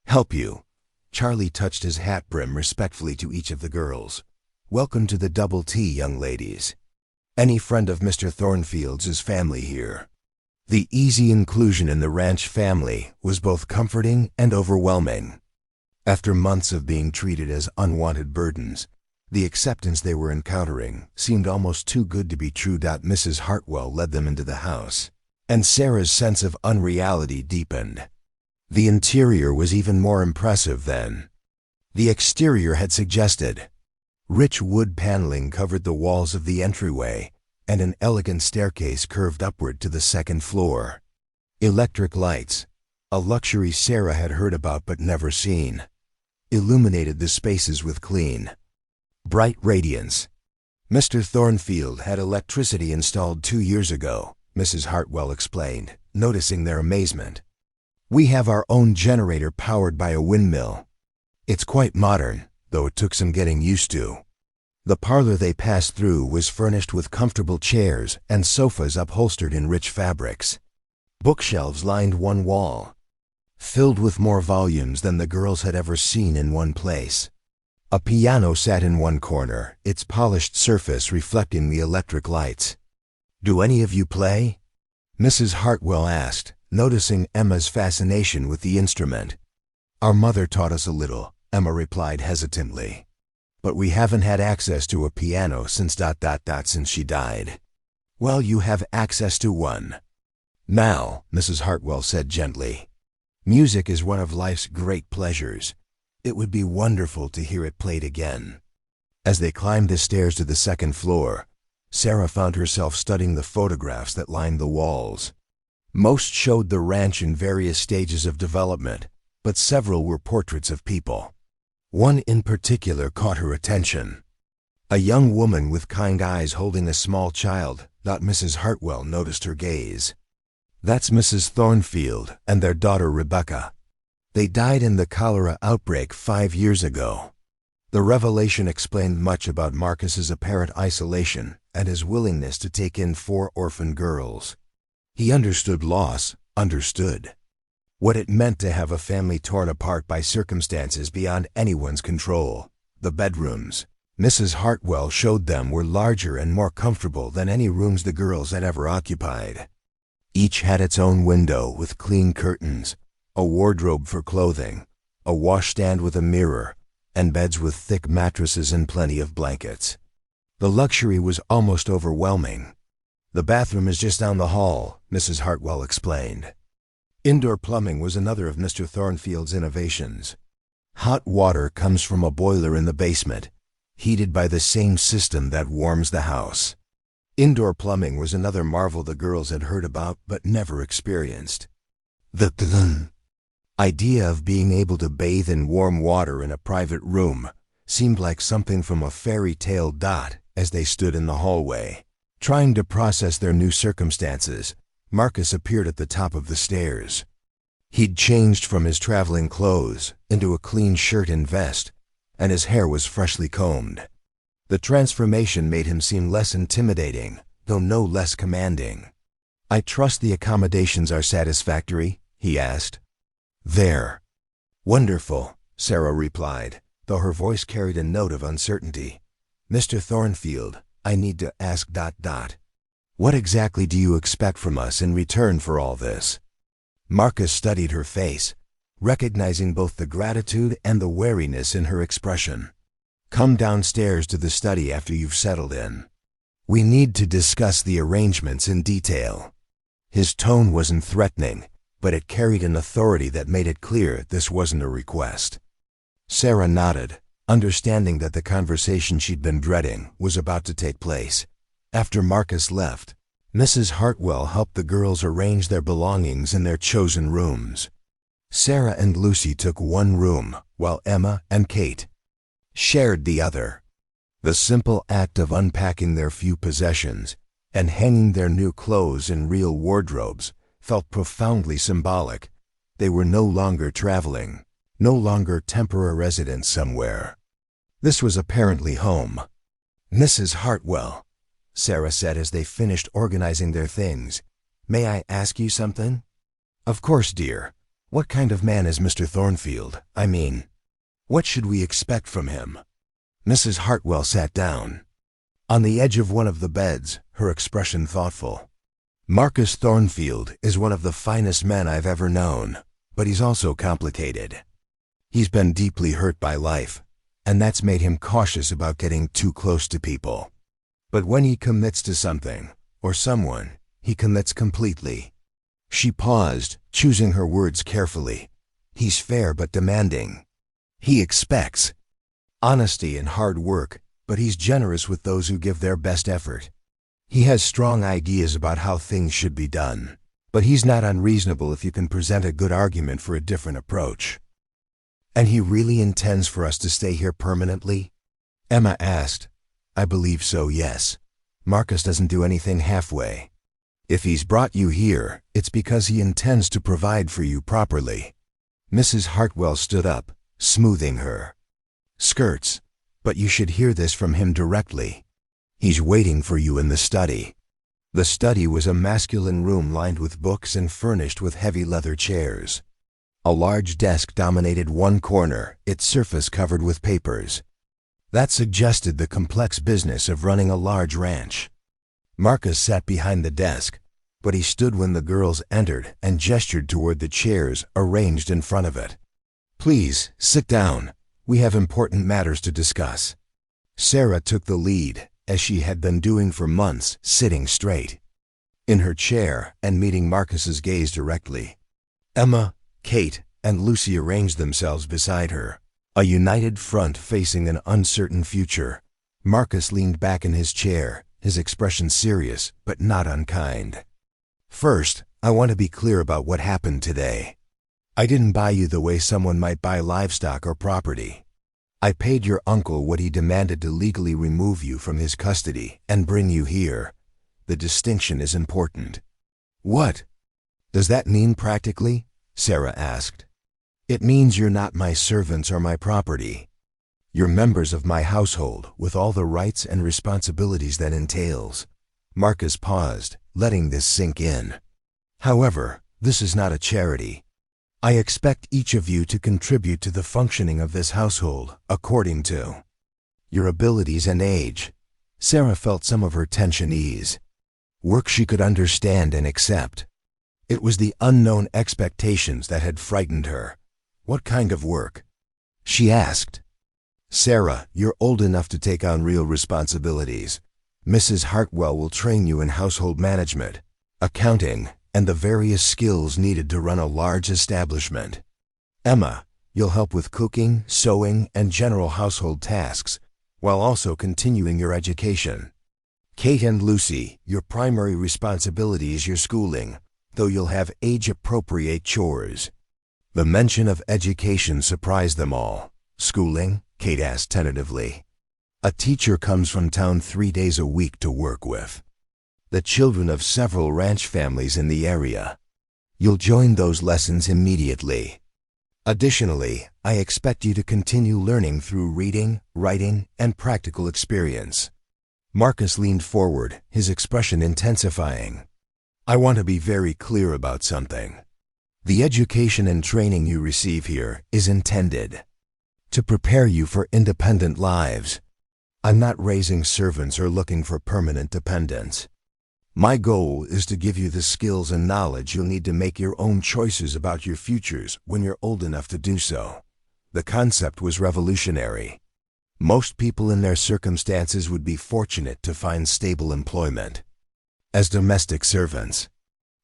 help you. Charlie touched his hat brim respectfully to each of the girls. Welcome to the Double T, young ladies. Any friend of Mr. Thornfield's is family here. The easy inclusion in the ranch family was both comforting and overwhelming. After months of being treated as unwanted burdens, the acceptance they were encountering seemed almost too good to be true. Mrs. Hartwell led them into the house, and Sarah's sense of unreality deepened. The interior was even more impressive than the exterior had suggested. Rich wood paneling covered the walls of the entryway, and an elegant staircase curved upward to the second floor. Electric lights, a luxury Sarah had heard about but never seen, illuminated the spaces with clean, bright radiance. Mr. Thornfield had electricity installed 2 years ago, Mrs. Hartwell explained, noticing their amazement. We have our own generator powered by a windmill. It's quite modern, though it took some getting used to. The parlor they passed through was furnished with comfortable chairs and sofas upholstered in rich fabrics. Bookshelves lined one wall, filled with more volumes than the girls had ever seen in one place. A piano sat in one corner, its polished surface reflecting the electric lights. Do any of you play? Mrs. Hartwell asked, noticing Emma's fascination with the instrument. Our mother taught us a little, Emma replied hesitantly. But we haven't had access to a piano since she died. Well, you have access to one now, Mrs. Hartwell said gently. Music is one of life's great pleasures. It would be wonderful to hear it played again. As they climbed the stairs to the second floor, Sarah found herself studying the photographs that lined the walls. Most showed the ranch in various stages of development, but several were portraits of people. One in particular caught her attention. A young woman with kind eyes holding a small child. Mrs. Hartwell noticed her gaze. That's Mrs. Thornfield and their daughter Rebecca. They died in the cholera outbreak 5 years ago. The revelation explained much about Marcus's apparent isolation and his willingness to take in 4 orphan girls. He understood loss, understood what it meant to have a family torn apart by circumstances beyond anyone's control. The bedrooms Mrs. Hartwell showed them were larger and more comfortable than any rooms the girls had ever occupied. Each had its own window with clean curtains, a wardrobe for clothing, a washstand with a mirror, and beds with thick mattresses and plenty of blankets. The luxury was almost overwhelming. The bathroom is just down the hall, Mrs. Hartwell explained. Indoor plumbing was another of Mr. Thornfield's innovations. Hot water comes from a boiler in the basement, heated by the same system that warms the house. Indoor plumbing was another marvel the girls had heard about but never experienced. The idea of being able to bathe in warm water in a private room seemed like something from a fairy tale. As they stood in the hallway, trying to process their new circumstances, Marcus appeared at the top of the stairs. He'd changed from his traveling clothes into a clean shirt and vest, and his hair was freshly combed. The transformation made him seem less intimidating, though no less commanding. I trust the accommodations are satisfactory, he asked. They're wonderful, Sarah replied, though her voice carried a note of uncertainty. Mr. Thornfield, I need to ask ... What exactly do you expect from us in return for all this? Marcus studied her face, recognizing both the gratitude and the wariness in her expression. Come downstairs to the study after you've settled in. We need to discuss the arrangements in detail. His tone wasn't threatening, but it carried an authority that made it clear this wasn't a request. Sarah nodded, understanding that the conversation she'd been dreading was about to take place. After Marcus left, Mrs. Hartwell helped the girls arrange their belongings in their chosen rooms. Sarah and Lucy took one room, while Emma and Kate shared the other. The simple act of unpacking their few possessions and hanging their new clothes in real wardrobes felt profoundly symbolic. They were no longer traveling, no longer temporary residents somewhere. This was apparently home. "Mrs. Hartwell," Sarah said as they finished organizing their things, "may I ask you something?" "Of course, dear. What kind of man is Mr. Thornfield? I mean, what should we expect from him?" Mrs. Hartwell sat down. On the edge of one of the beds, her expression thoughtful. "Marcus Thornfield is one of the finest men I've ever known, but he's also complicated. He's been deeply hurt by life, and that's made him cautious about getting too close to people. But when he commits to something, or someone, he commits completely." She paused, choosing her words carefully. "He's fair but demanding. He expects honesty and hard work, but he's generous with those who give their best effort. He has strong ideas about how things should be done, but he's not unreasonable if you can present a good argument for a different approach." "And he really intends for us to stay here permanently?" Emma asked. "I believe so, yes. Marcus doesn't do anything halfway. If he's brought you here, it's because he intends to provide for you properly." Mrs. Hartwell stood up, smoothing her skirts. "But you should hear this from him directly. He's waiting for you in the study." The study was a masculine room lined with books and furnished with heavy leather chairs. A large desk dominated one corner, its surface covered with papers. That suggested the complex business of running a large ranch. Marcus sat behind the desk, but he stood when the girls entered and gestured toward the chairs arranged in front of it. "Please, sit down. We have important matters to discuss." Sarah took the lead, as she had been doing for months, sitting straight in her chair and meeting Marcus's gaze directly. Emma, Kate, and Lucy arranged themselves beside her, a united front facing an uncertain future. Marcus leaned back in his chair, his expression serious but not unkind. "First, I want to be clear about what happened today. I didn't buy you the way someone might buy livestock or property. I paid your uncle what he demanded to legally remove you from his custody and bring you here. The distinction is important." "What does that mean practically?" Sarah asked. "It means you're not my servants or my property. You're members of my household with all the rights and responsibilities that entails." Marcus paused, letting this sink in. "However, this is not a charity. I expect each of you to contribute to the functioning of this household according to your abilities and age." Sarah felt some of her tension ease. Work she could understand and accept. It was the unknown expectations that had frightened her. "What kind of work?" she asked. "Sarah, you're old enough to take on real responsibilities. Mrs. Hartwell will train you in household management, accounting, and the various skills needed to run a large establishment. Emma, you'll help with cooking, sewing, and general household tasks, while also continuing your education. Kate and Lucy, your primary responsibility is your schooling, though you'll have age-appropriate chores." The mention of education surprised them all. "Schooling?" Kate asked tentatively. "A teacher comes from town 3 days a week to work with the children of several ranch families in the area. You'll join those lessons immediately. Additionally, I expect you to continue learning through reading, writing, and practical experience." Marcus leaned forward, his expression intensifying. "I want to be very clear about something. The education and training you receive here is intended to prepare you for independent lives. I'm not raising servants or looking for permanent dependents. My goal is to give you the skills and knowledge you'll need to make your own choices about your futures when you're old enough to do so." The concept was revolutionary. Most people in their circumstances would be fortunate to find stable employment as domestic servants.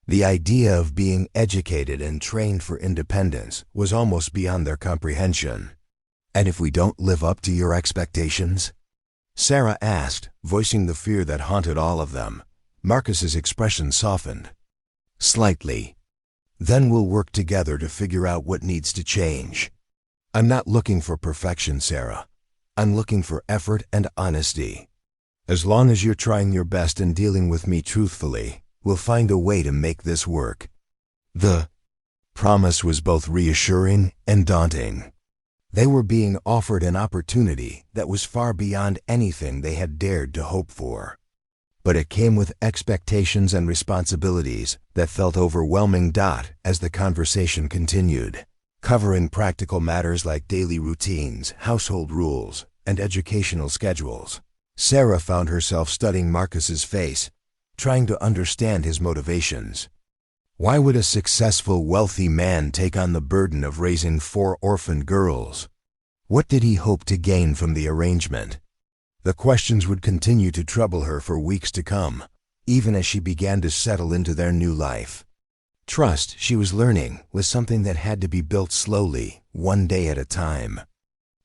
The idea of being educated and trained for independence was almost beyond their comprehension. "And if we don't live up to your expectations?" Sarah asked, voicing the fear that haunted all of them. Marcus's expression softened slightly. "Then we'll work together to figure out what needs to change. I'm not looking for perfection, Sarah. I'm looking for effort and honesty. As long as you're trying your best and dealing with me truthfully, we'll find a way to make this work." The promise was both reassuring and daunting. They were being offered an opportunity that was far beyond anything they had dared to hope for. But it came with expectations and responsibilities that felt overwhelming. As the conversation continued, covering practical matters like daily routines, household rules, and educational schedules, Sarah found herself studying Marcus's face, trying to understand his motivations. Why would a successful, wealthy man take on the burden of raising 4 orphan girls? What did he hope to gain from the arrangement? The questions would continue to trouble her for weeks to come, even as she began to settle into their new life. Trust, she was learning, was something that had to be built slowly, one day at a time.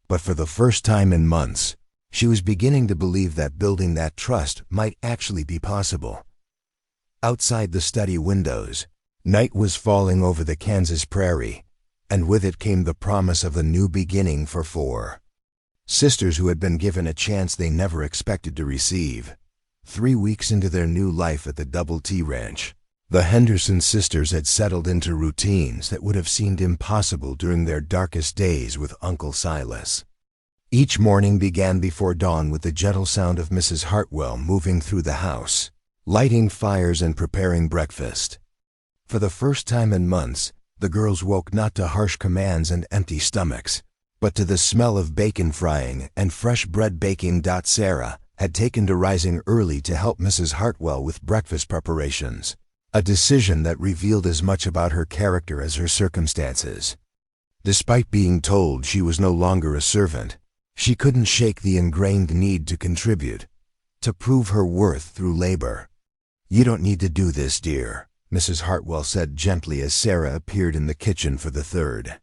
But for the first time in months, she was beginning to believe that building that trust might actually be possible. Outside the study windows, night was falling over the Kansas prairie, and with it came the promise of a new beginning for 4 sisters who had been given a chance they never expected to receive. 3 weeks into their new life at the Double T Ranch, the Henderson sisters had settled into routines that would have seemed impossible during their darkest days with Uncle Silas. Each morning began before dawn with the gentle sound of Mrs. Hartwell moving through the house, lighting fires and preparing breakfast. For the first time in months, the girls woke not to harsh commands and empty stomachs, but to the smell of bacon frying and fresh bread baking. Sarah had taken to rising early to help Mrs. Hartwell with breakfast preparations, a decision that revealed as much about her character as her circumstances. Despite being told she was no longer a servant, she couldn't shake the ingrained need to contribute, to prove her worth through labor. "You don't need to do this, dear," Mrs. Hartwell said gently as Sarah appeared in the kitchen for the 3rd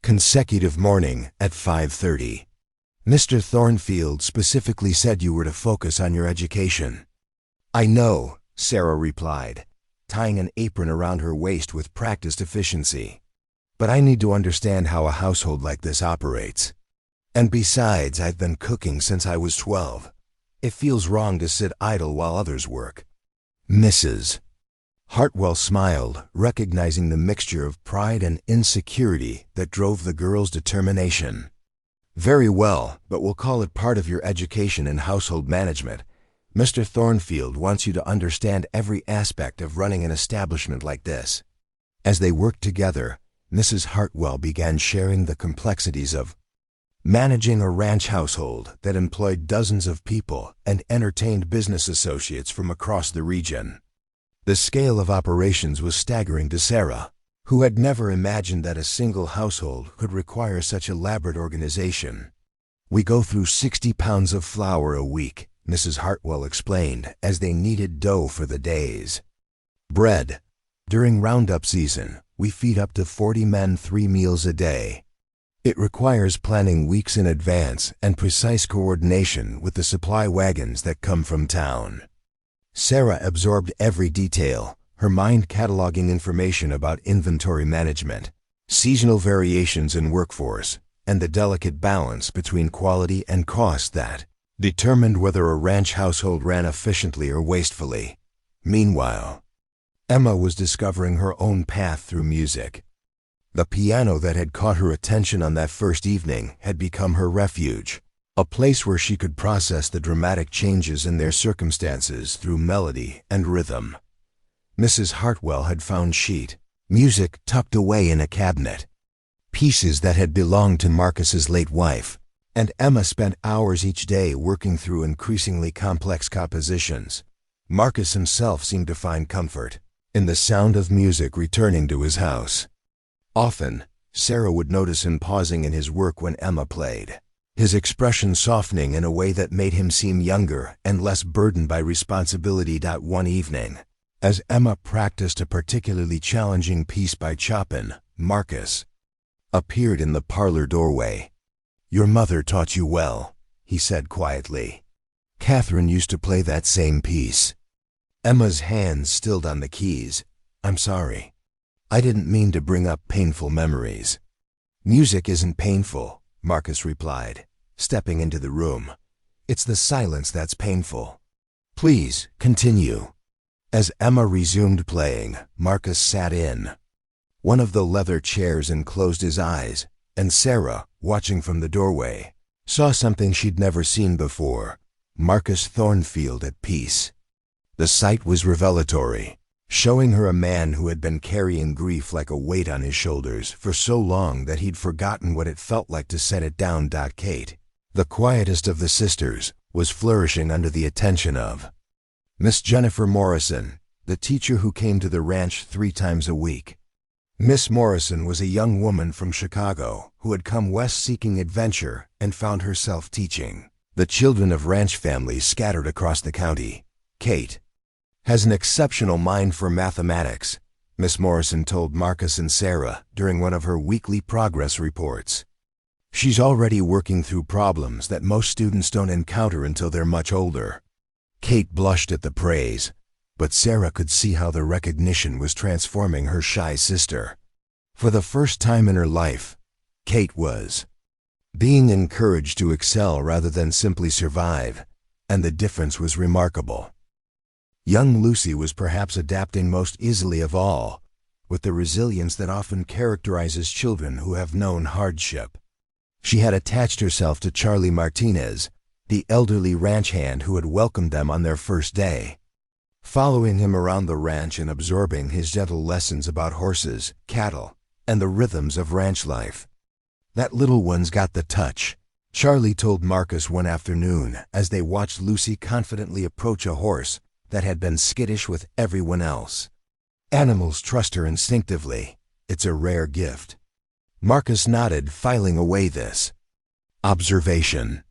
consecutive morning at 5:30. "Mr. Thornfield specifically said you were to focus on your education." "I know," Sarah replied, tying an apron around her waist with practiced efficiency. "But I need to understand how a household like this operates. And besides, I've been cooking since I was 12. It feels wrong to sit idle while others work." Mrs. Hartwell smiled, recognizing the mixture of pride and insecurity that drove the girl's determination. "Very well, but we'll call it part of your education in household management. Mr. Thornfield wants you to understand every aspect of running an establishment like this." As they worked together, Mrs. Hartwell began sharing the complexities of managing a ranch household that employed dozens of people and entertained business associates from across the region. The scale of operations was staggering to Sarah, who had never imagined that a single household could require such elaborate organization. "We go through 60 pounds of flour a week," Mrs. Hartwell explained as they kneaded dough for the days. "Bread. During roundup season, we feed up to 40 men 3 meals a day. It requires planning weeks in advance and precise coordination with the supply wagons that come from town." Sarah absorbed every detail, her mind cataloging information about inventory management, seasonal variations in workforce, and the delicate balance between quality and cost that determined whether a ranch household ran efficiently or wastefully. Meanwhile, Emma was discovering her own path through music. The piano that had caught her attention on that first evening had become her refuge, a place where she could process the dramatic changes in their circumstances through melody and rhythm. Mrs. Hartwell had found sheet music tucked away in a cabinet, pieces that had belonged to Marcus's late wife, and Emma spent hours each day working through increasingly complex compositions. Marcus himself seemed to find comfort in the sound of music returning to his house. Often, Sarah would notice him pausing in his work when Emma played, his expression softening in a way that made him seem younger and less burdened by responsibility. One evening, as Emma practiced a particularly challenging piece by Chopin, Marcus appeared in the parlor doorway. "Your mother taught you well," he said quietly. "Catherine used to play that same piece." Emma's hands stilled on the keys. "I'm sorry. I didn't mean to bring up painful memories." "Music isn't painful," Marcus replied, stepping into the room. "It's the silence that's painful. Please, continue." As Emma resumed playing, Marcus sat in, One of the leather chairs closed his eyes, and Sarah, watching from the doorway, saw something she'd never seen before: Marcus Thornfield at peace. The sight was revelatory, showing her a man who had been carrying grief like a weight on his shoulders for so long that he'd forgotten what it felt like to set it down. Kate, the quietest of the sisters, was flourishing under the attention of Miss Jennifer Morrison, the teacher who came to the ranch 3 times a week. Miss Morrison was a young woman from Chicago who had come west seeking adventure and found herself teaching the children of ranch families scattered across the county. Kate has an exceptional mind for mathematics, Miss Morrison told Marcus and Sarah during one of her weekly progress reports. She's already working through problems that most students don't encounter until they're much older. Kate blushed at the praise, but Sarah could see how the recognition was transforming her shy sister. For the first time in her life, Kate was being encouraged to excel rather than simply survive, and the difference was remarkable. Young Lucy was perhaps adapting most easily of all, with the resilience that often characterizes children who have known hardship. She had attached herself to Charlie Martinez, the elderly ranch hand who had welcomed them on their first day. Following him around the ranch and absorbing his gentle lessons about horses, cattle, and the rhythms of ranch life. "That little one's got the touch," Charlie told Marcus one afternoon as they watched Lucy confidently approach a horse that had been skittish with everyone else. "Animals trust her instinctively. It's a rare gift." Marcus nodded, filing away this observation.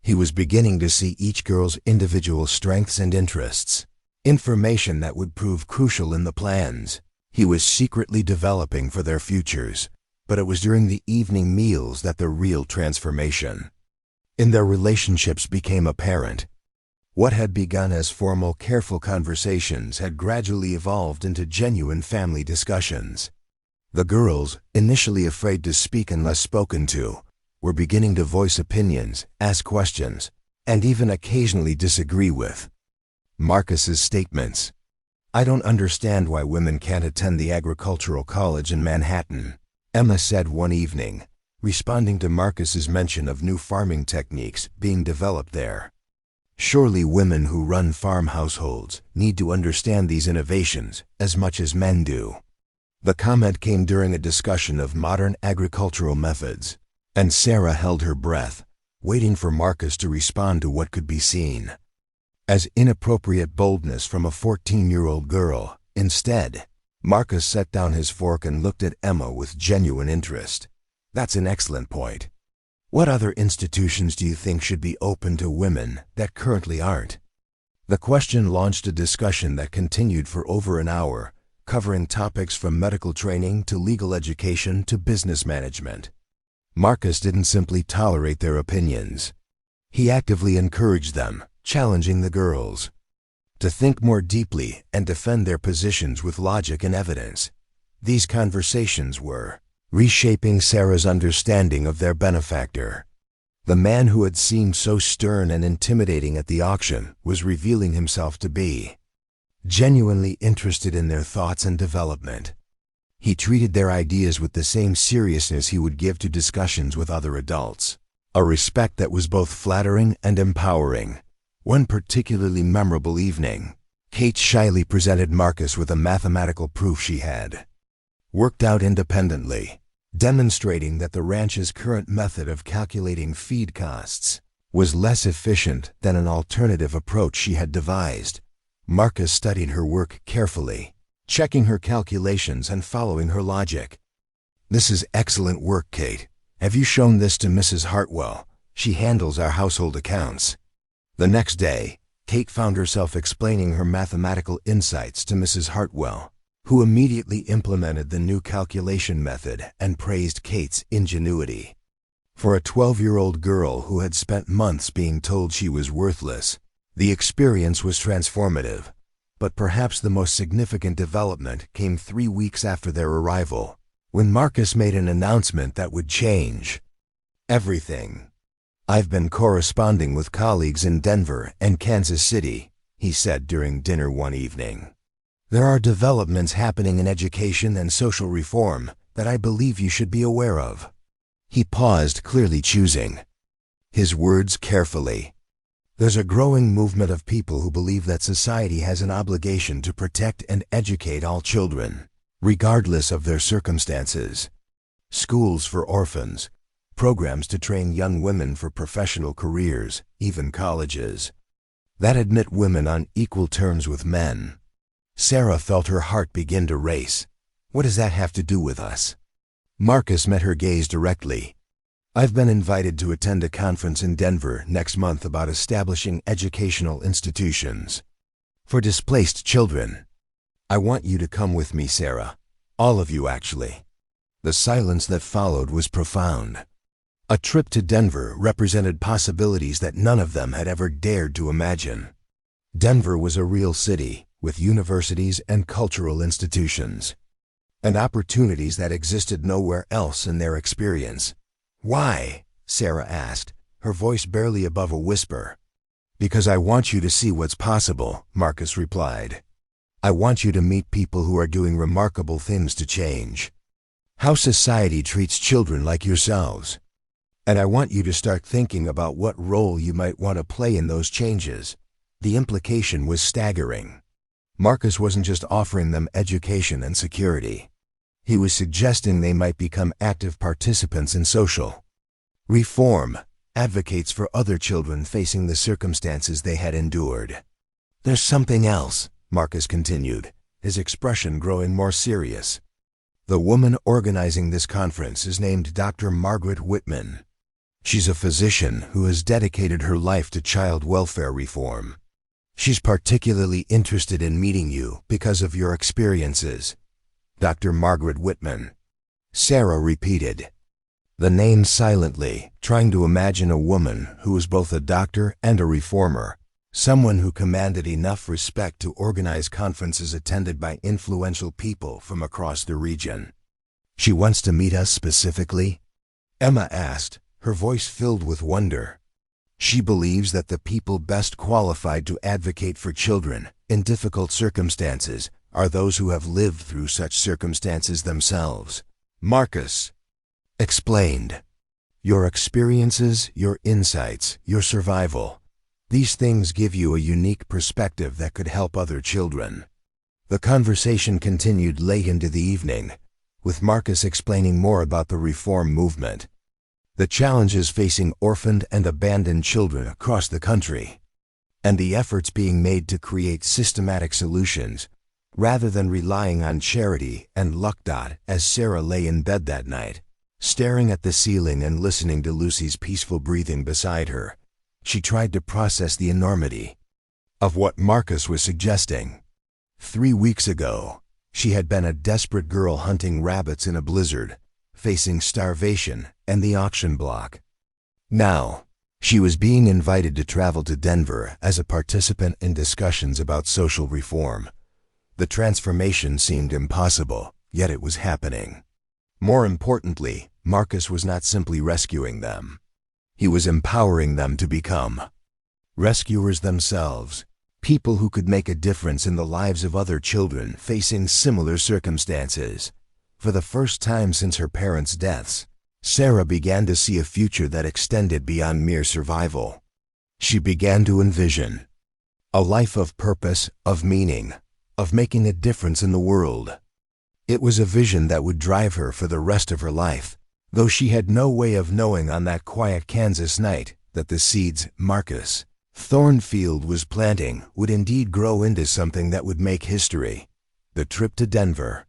He was beginning to see each girl's individual strengths and interests, information that would prove crucial in the plans he was secretly developing for their futures. But it was during the evening meals that the real transformation in their relationships became apparent. What had begun as formal, careful conversations had gradually evolved into genuine family discussions. The girls, initially afraid to speak unless spoken to, were beginning to voice opinions, ask questions, and even occasionally disagree with Marcus's statements. "I don't understand why women can't attend the agricultural college in Manhattan," Emma said one evening, responding to Marcus's mention of new farming techniques being developed there. "Surely women who run farm households need to understand these innovations as much as men do." The comment came during a discussion of modern agricultural methods, and Sarah held her breath, waiting for Marcus to respond to what could be seen as inappropriate boldness from a 14-year-old girl. Instead, Marcus set down his fork and looked at Emma with genuine interest. "That's an excellent point. What other institutions do you think should be open to women that currently aren't?" The question launched a discussion that continued for over an hour, covering topics from medical training to legal education to business management. Marcus didn't simply tolerate their opinions. He actively encouraged them, challenging the girls to think more deeply and defend their positions with logic and evidence. These conversations were reshaping Sarah's understanding of their benefactor. The man who had seemed so stern and intimidating at the auction was revealing himself to be genuinely interested in their thoughts and development. He treated their ideas with the same seriousness he would give to discussions with other adults, a respect that was both flattering and empowering. One particularly memorable evening, Kate shyly presented Marcus with a mathematical proof she had worked out independently, demonstrating that the ranch's current method of calculating feed costs was less efficient than an alternative approach she had devised. Marcus studied her work carefully, checking her calculations and following her logic. "This is excellent work, Kate. Have you shown this to Mrs. Hartwell? She handles our household accounts." The next day, Kate found herself explaining her mathematical insights to Mrs. Hartwell, who immediately implemented the new calculation method and praised Kate's ingenuity. For a 12-year-old girl who had spent months being told she was worthless, the experience was transformative. But perhaps the most significant development came 3 weeks after their arrival, when Marcus made an announcement that would change everything. "I've been corresponding with colleagues in Denver and Kansas City," he said during dinner one evening. There are developments happening in education and social reform that I believe you should be aware of." He paused, clearly choosing his words carefully. "There's a growing movement of people who believe that society has an obligation to protect and educate all children, regardless of their circumstances. Schools for orphans, programs to train young women for professional careers, even colleges that admit women on equal terms with men." Sarah felt her heart begin to race. "What does that have to do with us?" Marcus met her gaze directly. "I've been invited to attend a conference in Denver next month about establishing educational institutions for displaced children. I want you to come with me, Sarah. All of you, actually." The silence that followed was profound. A trip to Denver represented possibilities that none of them had ever dared to imagine. Denver was a real city with universities and cultural institutions, and opportunities that existed nowhere else in their experience. "Why?" Sarah asked, her voice barely above a whisper. "Because I want you to see what's possible," Marcus replied. "I want you to meet people who are doing remarkable things to change how society treats children like yourselves. And I want you to start thinking about what role you might want to play in those changes." The implication was staggering. Marcus wasn't just offering them education and security. He was suggesting they might become active participants in social reform, advocates for other children facing the circumstances they had endured. "There's something else," Marcus continued, his expression growing more serious. "The woman organizing this conference is named Dr. Margaret Whitman. She's a physician who has dedicated her life to child welfare reform. She's particularly interested in meeting you because of your experiences." "Dr. Margaret Whitman," Sarah repeated the name silently, trying to imagine a woman who was both a doctor and a reformer, someone who commanded enough respect to organize conferences attended by influential people from across the region. "She wants to meet us specifically?" Emma asked, her voice filled with wonder. "She believes that the people best qualified to advocate for children in difficult circumstances are those who have lived through such circumstances themselves," Marcus explained. "Your experiences, your insights, your survival, these things give you a unique perspective that could help other children." The conversation continued late into the evening, with Marcus explaining more about the reform movement, the challenges facing orphaned and abandoned children across the country, and the efforts being made to create systematic solutions rather than relying on charity and luck. As Sarah lay in bed that night, staring at the ceiling and listening to Lucy's peaceful breathing beside her, she tried to process the enormity of what Marcus was suggesting. 3 weeks ago, she had been a desperate girl hunting rabbits in a blizzard, facing starvation and the auction block. Now, she was being invited to travel to Denver as a participant in discussions about social reform. The transformation seemed impossible, yet it was happening. More importantly, Marcus was not simply rescuing them. He was empowering them to become rescuers themselves, people who could make a difference in the lives of other children facing similar circumstances. For the first time since her parents' deaths, Sarah began to see a future that extended beyond mere survival. She began to envision a life of purpose, of meaning, of making a difference in the world. It was a vision that would drive her for the rest of her life, though she had no way of knowing on that quiet Kansas night that the seeds Marcus Thornfield was planting would indeed grow into something that would make history. The trip to Denver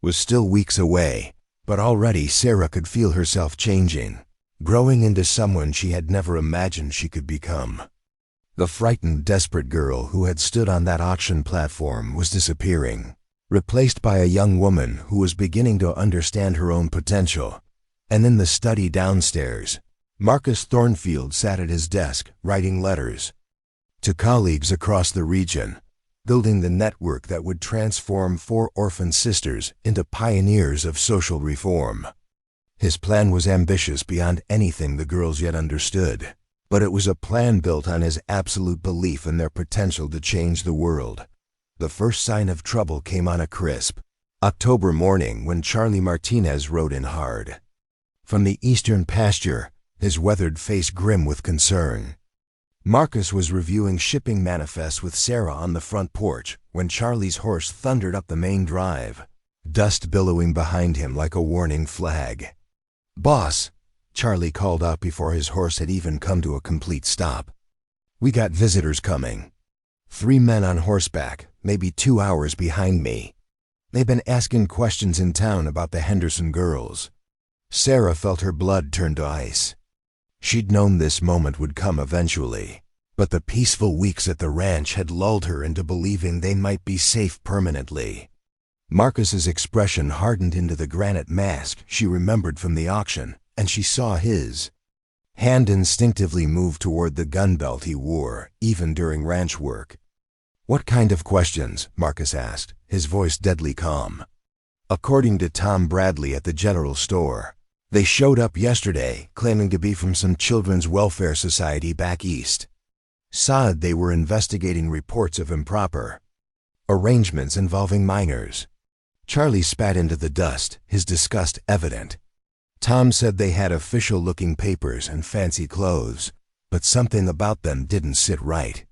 was still weeks away, but already Sarah could feel herself changing, growing into someone she had never imagined she could become. The frightened, desperate girl who had stood on that auction platform was disappearing, replaced by a young woman who was beginning to understand her own potential. And in the study downstairs, Marcus Thornfield sat at his desk writing letters to colleagues across the region, building the network that would transform 4 orphan sisters into pioneers of social reform. His plan was ambitious beyond anything the girls yet understood, but it was a plan built on his absolute belief in their potential to change the world. The first sign of trouble came on a crisp October morning when Charlie Martinez rode in hard. From the eastern pasture, his weathered face grim with concern. Marcus was reviewing shipping manifests with Sarah on the front porch when Charlie's horse thundered up the main drive, dust billowing behind him like a warning flag. "Boss," Charlie called out before his horse had even come to a complete stop. "We got visitors coming. 3 men on horseback, maybe 2 hours behind me. They've been asking questions in town about the Henderson girls." Sarah felt her blood turn to ice. She'd known this moment would come eventually, but the peaceful weeks at the ranch had lulled her into believing they might be safe permanently. Marcus's expression hardened into the granite mask she remembered from the auction, and she saw his hand instinctively move toward the gun belt he wore, even during ranch work. "What kind of questions?" Marcus asked, his voice deadly calm. "According to Tom Bradley at the general store, they showed up yesterday claiming to be from some children's welfare society back east. Said they were investigating reports of improper arrangements involving minors." Charlie spat into the dust, his disgust evident. Tom said they had official-looking papers and fancy clothes, but something about them didn't sit right.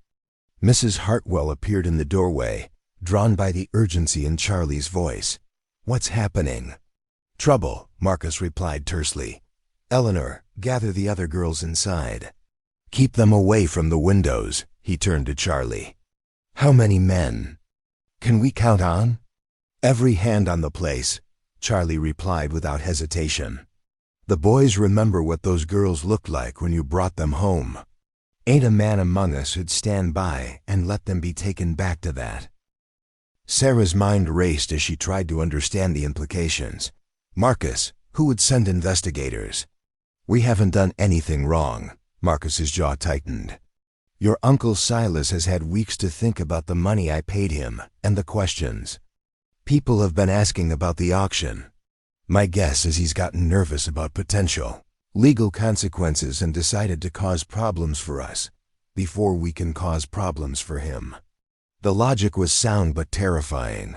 Mrs. Hartwell appeared in the doorway, drawn by the urgency in Charlie's voice. "What's happening?" "Trouble," Marcus replied tersely. "Eleanor, gather the other girls inside. Keep them away from the windows." He turned to Charlie. "How many men can we count on?" "Every hand on the place," Charlie replied without hesitation. "The boys remember what those girls looked like when you brought them home. Ain't a man among us who'd stand by and let them be taken back to that." Sarah's mind raced as she tried to understand the implications. "Marcus, who would send investigators?" "We haven't done anything wrong." Marcus's jaw tightened. "Your Uncle Silas has had weeks to think about the money I paid him and the questions. People have been asking about the auction. My guess is he's gotten nervous about potential legal consequences and decided to cause problems for us before we can cause problems for him." The logic was sound but terrifying.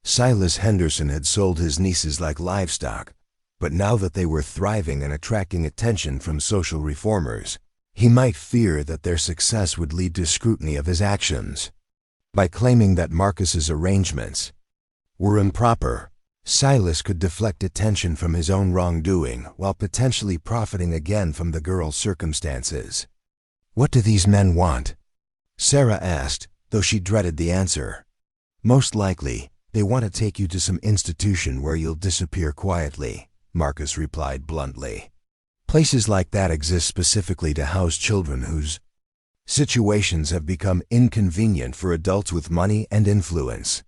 Silas Henderson had sold his nieces like livestock, but now that they were thriving and attracting attention from social reformers, he might fear that their success would lead to scrutiny of his actions. By claiming that Marcus's arrangements were improper, Silas could deflect attention from his own wrongdoing while potentially profiting again from the girl's circumstances. "What do these men want?" Sarah asked, though she dreaded the answer. "Most likely, they want to take you to some institution where you'll disappear quietly," Marcus replied bluntly. "Places like that exist specifically to house children whose situations have become inconvenient for adults with money and influence."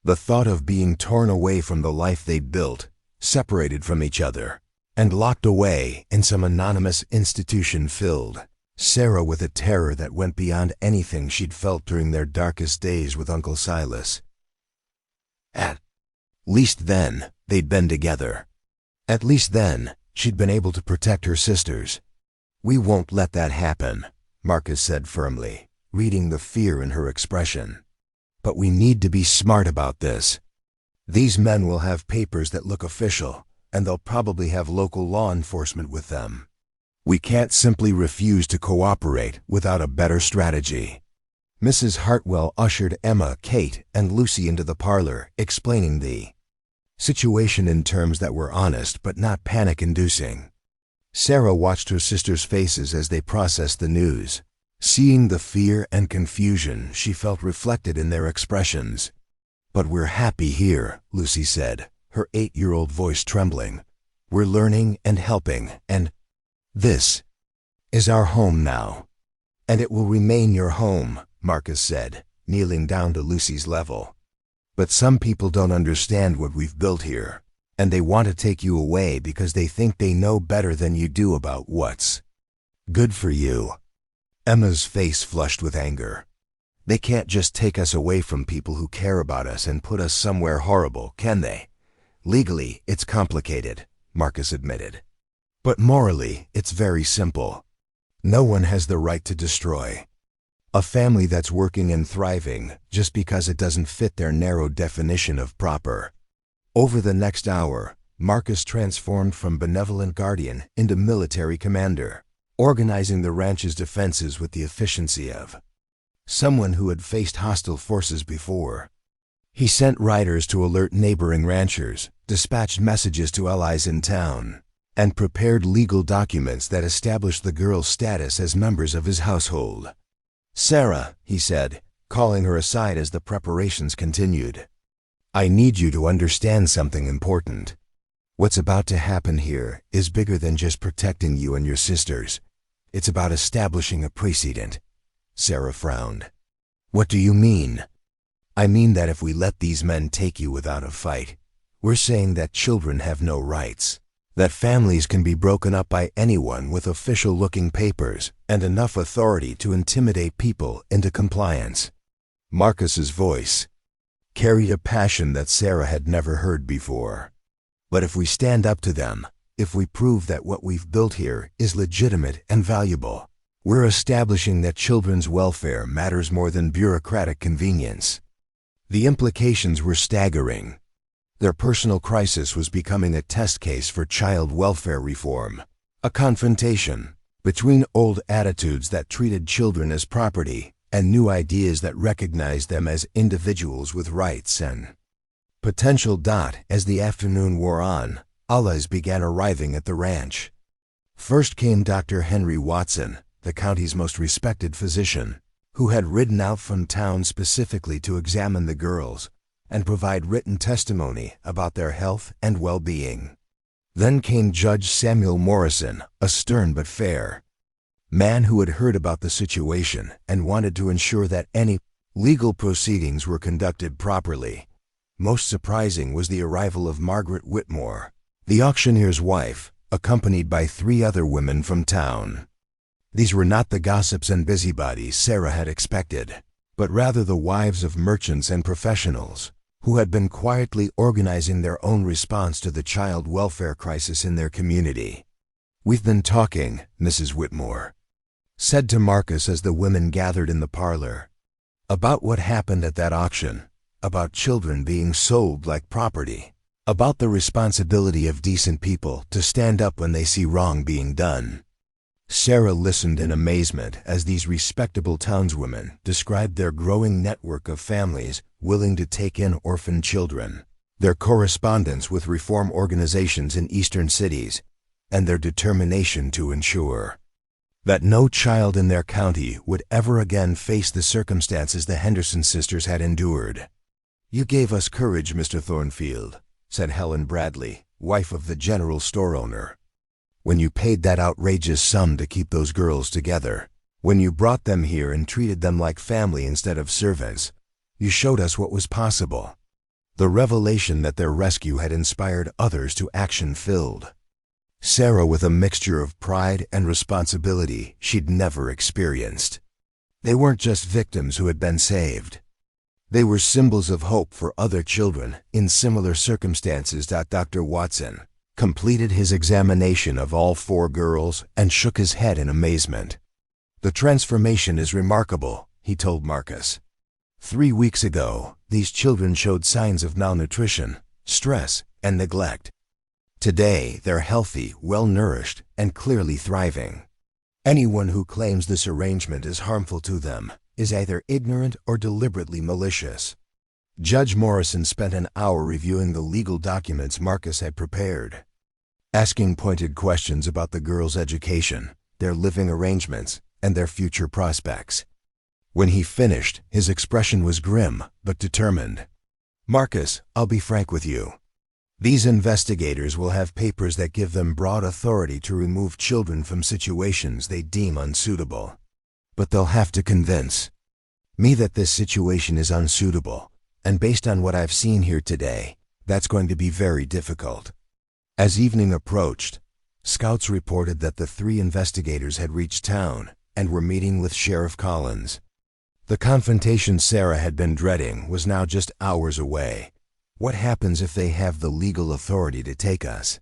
The thought of being torn away from the life they'd built, separated from each other, and locked away in some anonymous institution filled Sarah with a terror that went beyond anything she'd felt during their darkest days with Uncle Silas. At least then, they'd been together. At least then, she'd been able to protect her sisters. "We won't let that happen," Marcus said firmly, reading the fear in her expression. "But we need to be smart about this. These men will have papers that look official, and they'll probably have local law enforcement with them. We can't simply refuse to cooperate without a better strategy." Mrs. Hartwell ushered Emma, Kate, and Lucy into the parlor, explaining the situation in terms that were honest but not panic-inducing. Sarah watched her sisters' faces as they processed the news. Seeing the fear and confusion she felt reflected in their expressions. "But we're happy here," Lucy said, her 8-year-old voice trembling. "We're learning and helping, and this is our home now." "And it will remain your home," Marcus said, kneeling down to Lucy's level. "But some people don't understand what we've built here, and they want to take you away because they think they know better than you do about what's good for you." Emma's face flushed with anger. "They can't just take us away from people who care about us and put us somewhere horrible, can they? Legally, it's complicated," Marcus admitted. "But morally, it's very simple. No one has the right to destroy A family that's working and thriving just because it doesn't fit their narrow definition of proper. Over the next hour, Marcus transformed from benevolent guardian into military commander, organizing the ranch's defenses with the efficiency of someone who had faced hostile forces before. He sent riders to alert neighboring ranchers, dispatched messages to allies in town, and prepared legal documents that established the girls' status as members of his household. "Sarah," he said, calling her aside as the preparations continued, "I need you to understand something important. What's about to happen here is bigger than just protecting you and your sisters. It's about establishing a precedent." Sarah frowned. "What do you mean?" "I mean that if we let these men take you without a fight, we're saying that children have no rights, that families can be broken up by anyone with official-looking papers and enough authority to intimidate people into compliance." Marcus's voice carried a passion that Sarah had never heard before. "But if we stand up to them, if we prove that what we've built here is legitimate and valuable, we're establishing that children's welfare matters more than bureaucratic convenience." The implications were staggering. Their personal crisis was becoming a test case for child welfare reform, a confrontation between old attitudes that treated children as property and new ideas that recognized them as individuals with rights and potential. As the afternoon wore on, allies began arriving at the ranch. First came Dr. Henry Watson, the county's most respected physician, who had ridden out from town specifically to examine the girls and provide written testimony about their health and well-being. Then came Judge Samuel Morrison, a stern but fair man who had heard about the situation and wanted to ensure that any legal proceedings were conducted properly. Most surprising was the arrival of Margaret Whitmore, the auctioneer's wife, accompanied by 3 other women from town. These were not the gossips and busybodies Sarah had expected, but rather the wives of merchants and professionals who had been quietly organizing their own response to the child welfare crisis in their community. "We've been talking," Mrs. Whitmore said to Marcus as the women gathered in the parlor, "about what happened at that auction, about children being sold like property, about the responsibility of decent people to stand up when they see wrong being done." Sarah listened in amazement as these respectable townswomen described their growing network of families willing to take in orphan children, their correspondence with reform organizations in eastern cities, and their determination to ensure that no child in their county would ever again face the circumstances the Henderson sisters had endured. "You gave us courage, Mr. Thornfield," said Helen Bradley, wife of the general store owner. "When you paid that outrageous sum to keep those girls together, when you brought them here and treated them like family instead of servants, you showed us what was possible." The revelation that their rescue had inspired others to action filled Sarah with a mixture of pride and responsibility she'd never experienced. They weren't just victims who had been saved. They were symbols of hope for other children in similar circumstances. Dr. Watson completed his examination of all 4 girls and shook his head in amazement. "The transformation is remarkable," he told Marcus. 3 weeks ago, these children showed signs of malnutrition, stress, and neglect. Today, they're healthy, well-nourished, and clearly thriving. Anyone who claims this arrangement is harmful to them is either ignorant or deliberately malicious. Judge Morrison spent an hour reviewing the legal documents Marcus had prepared, asking pointed questions about the girls' education, their living arrangements, and their future prospects. When he finished, his expression was grim but determined. "Marcus, I'll be frank with you. These investigators will have papers that give them broad authority to remove children from situations they deem unsuitable. But they'll have to convince me that this situation is unsuitable, and based on what I've seen here today, that's going to be very difficult." As evening approached, scouts reported that the 3 investigators had reached town and were meeting with Sheriff Collins. The confrontation Sarah had been dreading was now just hours away. "What happens if they have the legal authority to take us?"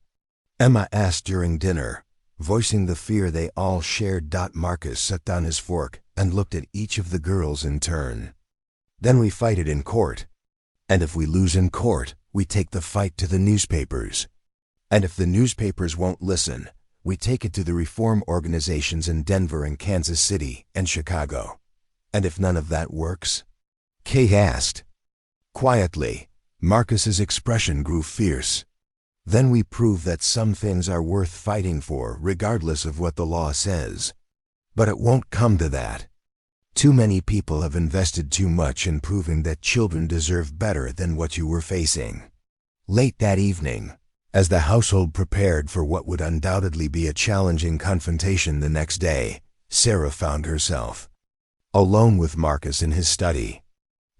Emma asked during dinner, voicing the fear they all shared. Marcus set down his fork and looked at each of the girls in turn. Then we fight it in court. And if we lose in court, we take the fight to the newspapers. And if the newspapers won't listen, we take it to the reform organizations in Denver and Kansas City and Chicago. And if none of that works? Kay asked. Quietly, Marcus's expression grew fierce. Then we prove that some things are worth fighting for regardless of what the law says. But it won't come to that. Too many people have invested too much in proving that children deserve better than what you were facing. Late that evening, as the household prepared for what would undoubtedly be a challenging confrontation the next day, Sarah found herself alone with Marcus in his study.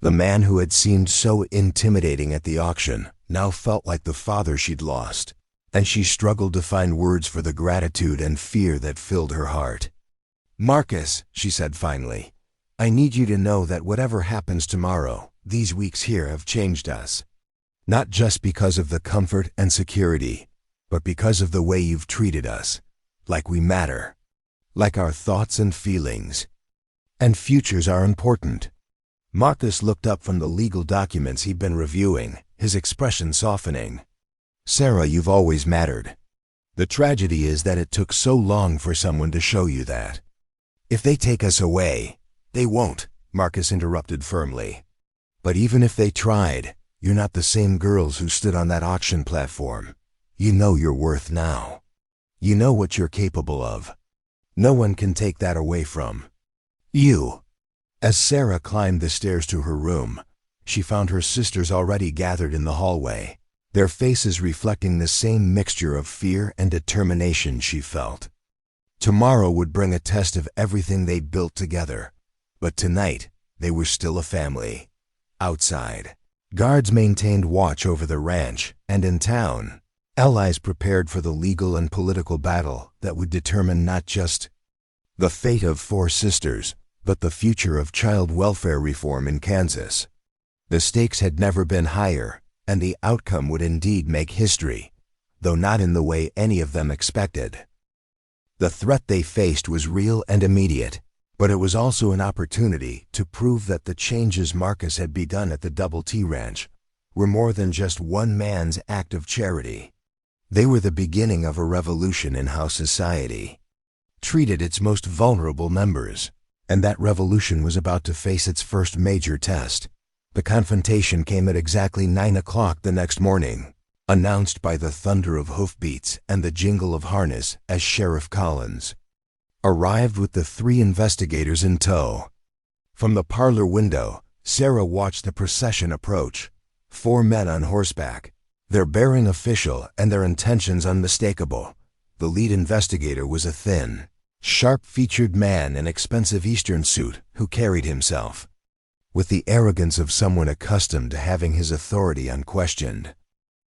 The man who had seemed so intimidating at the auction now felt like the father she'd lost, and she struggled to find words for the gratitude and fear that filled her heart. "Marcus," she said finally, "I need you to know that whatever happens tomorrow, these weeks here have changed us. Not just because of the comfort and security, but because of the way you've treated us. Like we matter. Like our thoughts and feelings. And futures are important." Marcus looked up from the legal documents he'd been reviewing, his expression softening. "Sarah, you've always mattered. The tragedy is that it took so long for someone to show you that. If they take us away—" "They won't," Marcus interrupted firmly. "But even if they tried, you're not the same girls who stood on that auction platform. You know your worth now. You know what you're capable of. No one can take that away from you." As Sarah climbed the stairs to her room, she found her sisters already gathered in the hallway, their faces reflecting the same mixture of fear and determination she felt. Tomorrow would bring a test of everything they'd built together, but tonight they were still a family. Outside, guards maintained watch over the ranch, and in town, allies prepared for the legal and political battle that would determine not just the fate of four sisters, but the future of child welfare reform in Kansas. The stakes had never been higher, and the outcome would indeed make history, though not in the way any of them expected. The threat they faced was real and immediate, but it was also an opportunity to prove that the changes Marcus had begun at the Double T Ranch were more than just one man's act of charity. They were the beginning of a revolution in how society treated its most vulnerable members. And that revolution was about to face its first major test. The confrontation came at exactly 9 o'clock the next morning, announced by the thunder of hoofbeats and the jingle of harness as Sheriff Collins arrived with the 3 investigators in tow. From the parlor window, Sarah watched the procession approach. 4 men on horseback, their bearing official and their intentions unmistakable. The lead investigator was a thin, sharp-featured man in expensive Eastern suit who carried himself with the arrogance of someone accustomed to having his authority unquestioned.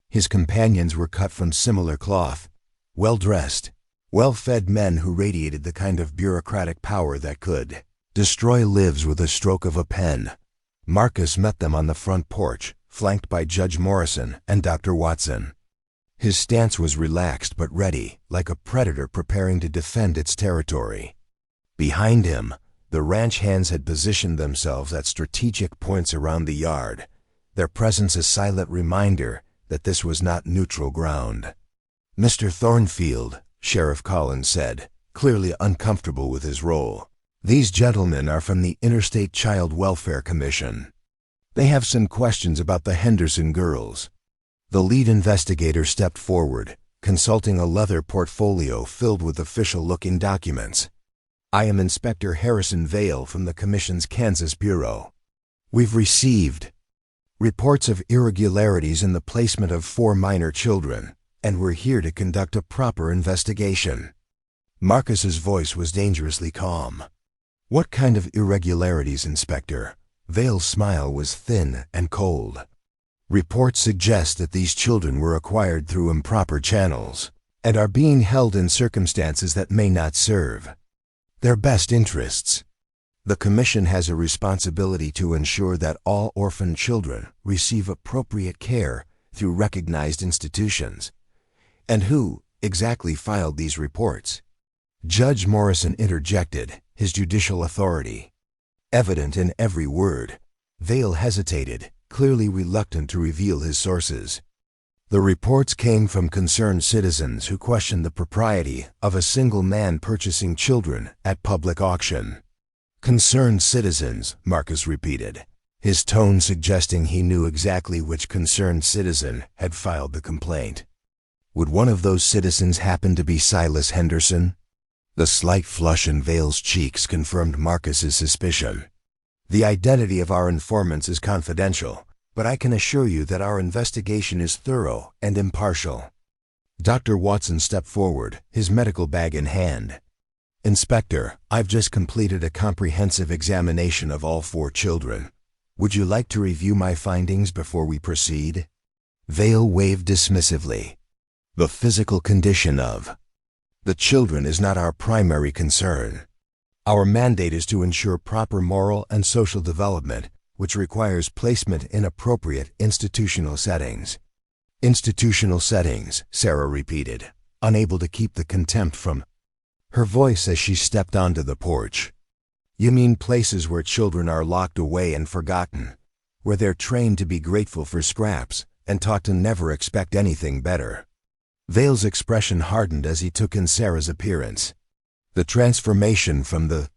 His companions were cut from similar cloth, well-dressed, well-fed men who radiated the kind of bureaucratic power that could destroy lives with a stroke of a pen. Marcus met them on the front porch, flanked by Judge Morrison and Dr. Watson. His stance was relaxed but ready, like a predator preparing to defend its territory. Behind him, the ranch hands had positioned themselves at strategic points around the yard, their presence a silent reminder that this was not neutral ground. "Mr. Thornfield," Sheriff Collins said, clearly uncomfortable with his role, "these gentlemen are from the Interstate Child Welfare Commission. They have some questions about the Henderson girls." The lead investigator stepped forward, consulting a leather portfolio filled with official-looking documents. "I am Inspector Harrison Vale from the Commission's Kansas Bureau. We've received reports of irregularities in the placement of 4 minor children, and we're here to conduct a proper investigation." Marcus's voice was dangerously calm. "What kind of irregularities, Inspector?" Vale's smile was thin and cold. "Reports suggest that these children were acquired through improper channels and are being held in circumstances that may not serve their best interests. The Commission has a responsibility to ensure that all orphan children receive appropriate care through recognized institutions. And who exactly filed these reports?" Judge Morrison interjected, his judicial authority evident in every word. Vale hesitated, clearly reluctant to reveal his sources. The reports came from concerned citizens who questioned the propriety of a single man purchasing children at public auction. Concerned citizens, Marcus repeated, his tone suggesting he knew exactly which concerned citizen had filed the complaint. Would one of those citizens happen to be Silas Henderson? The slight flush in Vale's cheeks confirmed Marcus's suspicion. The identity of our informants is confidential, but I can assure you that our investigation is thorough and impartial. Dr. Watson stepped forward, his medical bag in hand. Inspector, I've just completed a comprehensive examination of all 4 children. Would you like to review my findings before we proceed? Vale waved dismissively. The physical condition of the children is not our primary concern. Our mandate is to ensure proper moral and social development, which requires placement in appropriate institutional settings. Institutional settings, Sarah repeated, unable to keep the contempt from her voice as she stepped onto the porch. You mean places where children are locked away and forgotten, where they're trained to be grateful for scraps and taught to never expect anything better. Vale's expression hardened as he took in Sarah's appearance. The transformation from the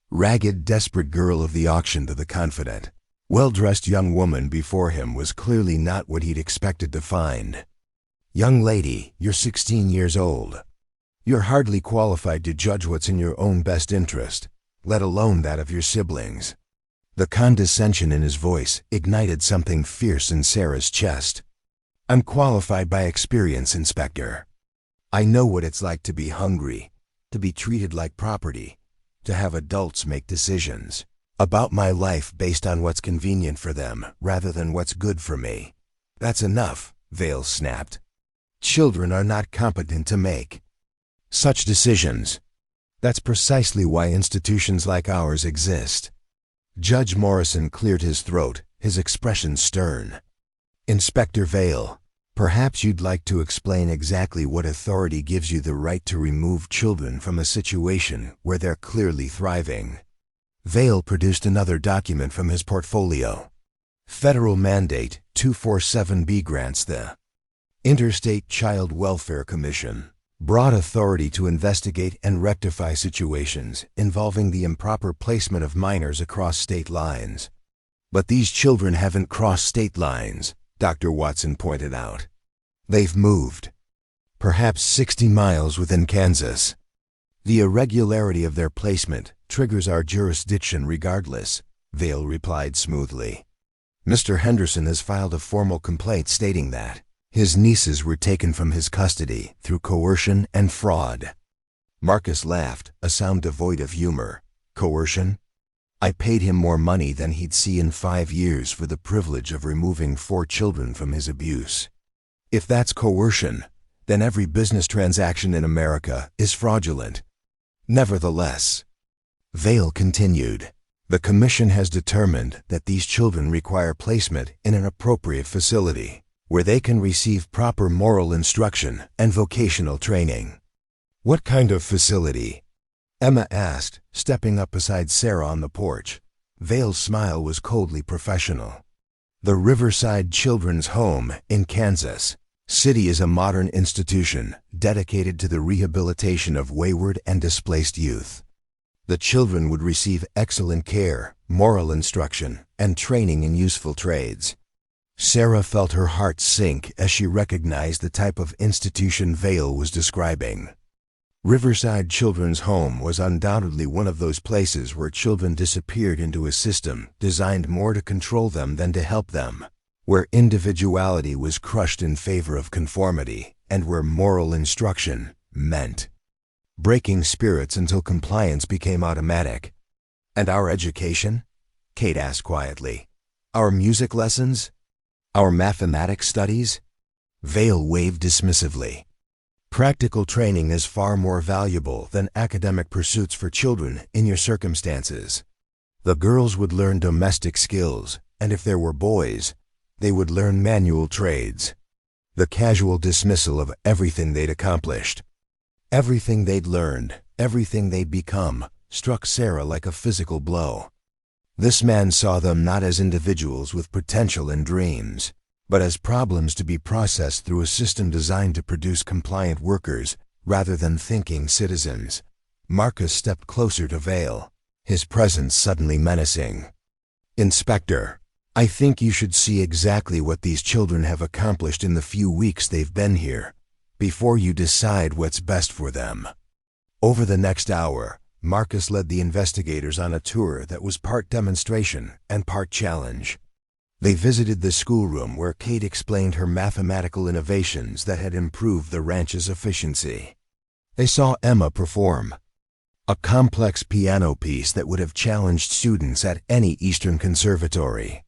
ragged, desperate girl of the auction to the confident, well-dressed young woman before him was clearly not what he'd expected to find. Young lady, you're 16 years old. You're hardly qualified to judge what's in your own best interest, let alone that of your siblings. The condescension in his voice ignited something fierce in Sarah's chest. I'm qualified by experience, Inspector. I know what it's like to be hungry, to be treated like property, to have adults make decisions about my life based on what's convenient for them rather than what's good for me. That's enough, Vale snapped. Children are not competent to make such decisions. That's precisely why institutions like ours exist. Judge Morrison cleared his throat, his expression stern. Inspector Vale, perhaps you'd like to explain exactly what authority gives you the right to remove children from a situation where they're clearly thriving. Vale produced another document from his portfolio. Federal Mandate 247B grants the Interstate Child Welfare Commission broad authority to investigate and rectify situations involving the improper placement of minors across state lines. But these children haven't crossed state lines, Dr. Watson pointed out. They've moved. Perhaps 60 miles within Kansas. The irregularity of their placement triggers our jurisdiction regardless, Vale replied smoothly. Mr. Henderson has filed a formal complaint stating that his nieces were taken from his custody through coercion and fraud. Marcus laughed, a sound devoid of humor. Coercion? I paid him more money than he'd see in 5 years for the privilege of removing 4 children from his abuse. If that's coercion, then every business transaction in America is fraudulent. Nevertheless, Vale continued, the Commission has determined that these children require placement in an appropriate facility, where they can receive proper moral instruction and vocational training. What kind of facility? Emma asked, stepping up beside Sarah on the porch. Vale's smile was coldly professional. The Riverside Children's Home in Kansas City is a modern institution dedicated to the rehabilitation of wayward and displaced youth. The children would receive excellent care, moral instruction, and training in useful trades. Sarah felt her heart sink as she recognized the type of institution Vale was describing. Riverside Children's Home was undoubtedly one of those places where children disappeared into a system designed more to control them than to help them, where individuality was crushed in favor of conformity, and where moral instruction meant breaking spirits until compliance became automatic. And our education? Kate asked quietly. Our music lessons? Our mathematics studies? Vale waved dismissively. Practical training is far more valuable than academic pursuits for children in your circumstances. The girls would learn domestic skills, and if there were boys, they would learn manual trades. The casual dismissal of everything they'd accomplished. Everything they'd learned, everything they'd become, struck Sarah like a physical blow. This man saw them not as individuals with potential and dreams, but as problems to be processed through a system designed to produce compliant workers rather than thinking citizens. Marcus stepped closer to Vale, his presence suddenly menacing. "Inspector, I think you should see exactly what these children have accomplished in the few weeks they've been here, before you decide what's best for them." Over the next hour, Marcus led the investigators on a tour that was part demonstration and part challenge. They visited the schoolroom where Kate explained her mathematical innovations that had improved the ranch's efficiency. They saw Emma perform a complex piano piece that would have challenged students at any Eastern conservatory.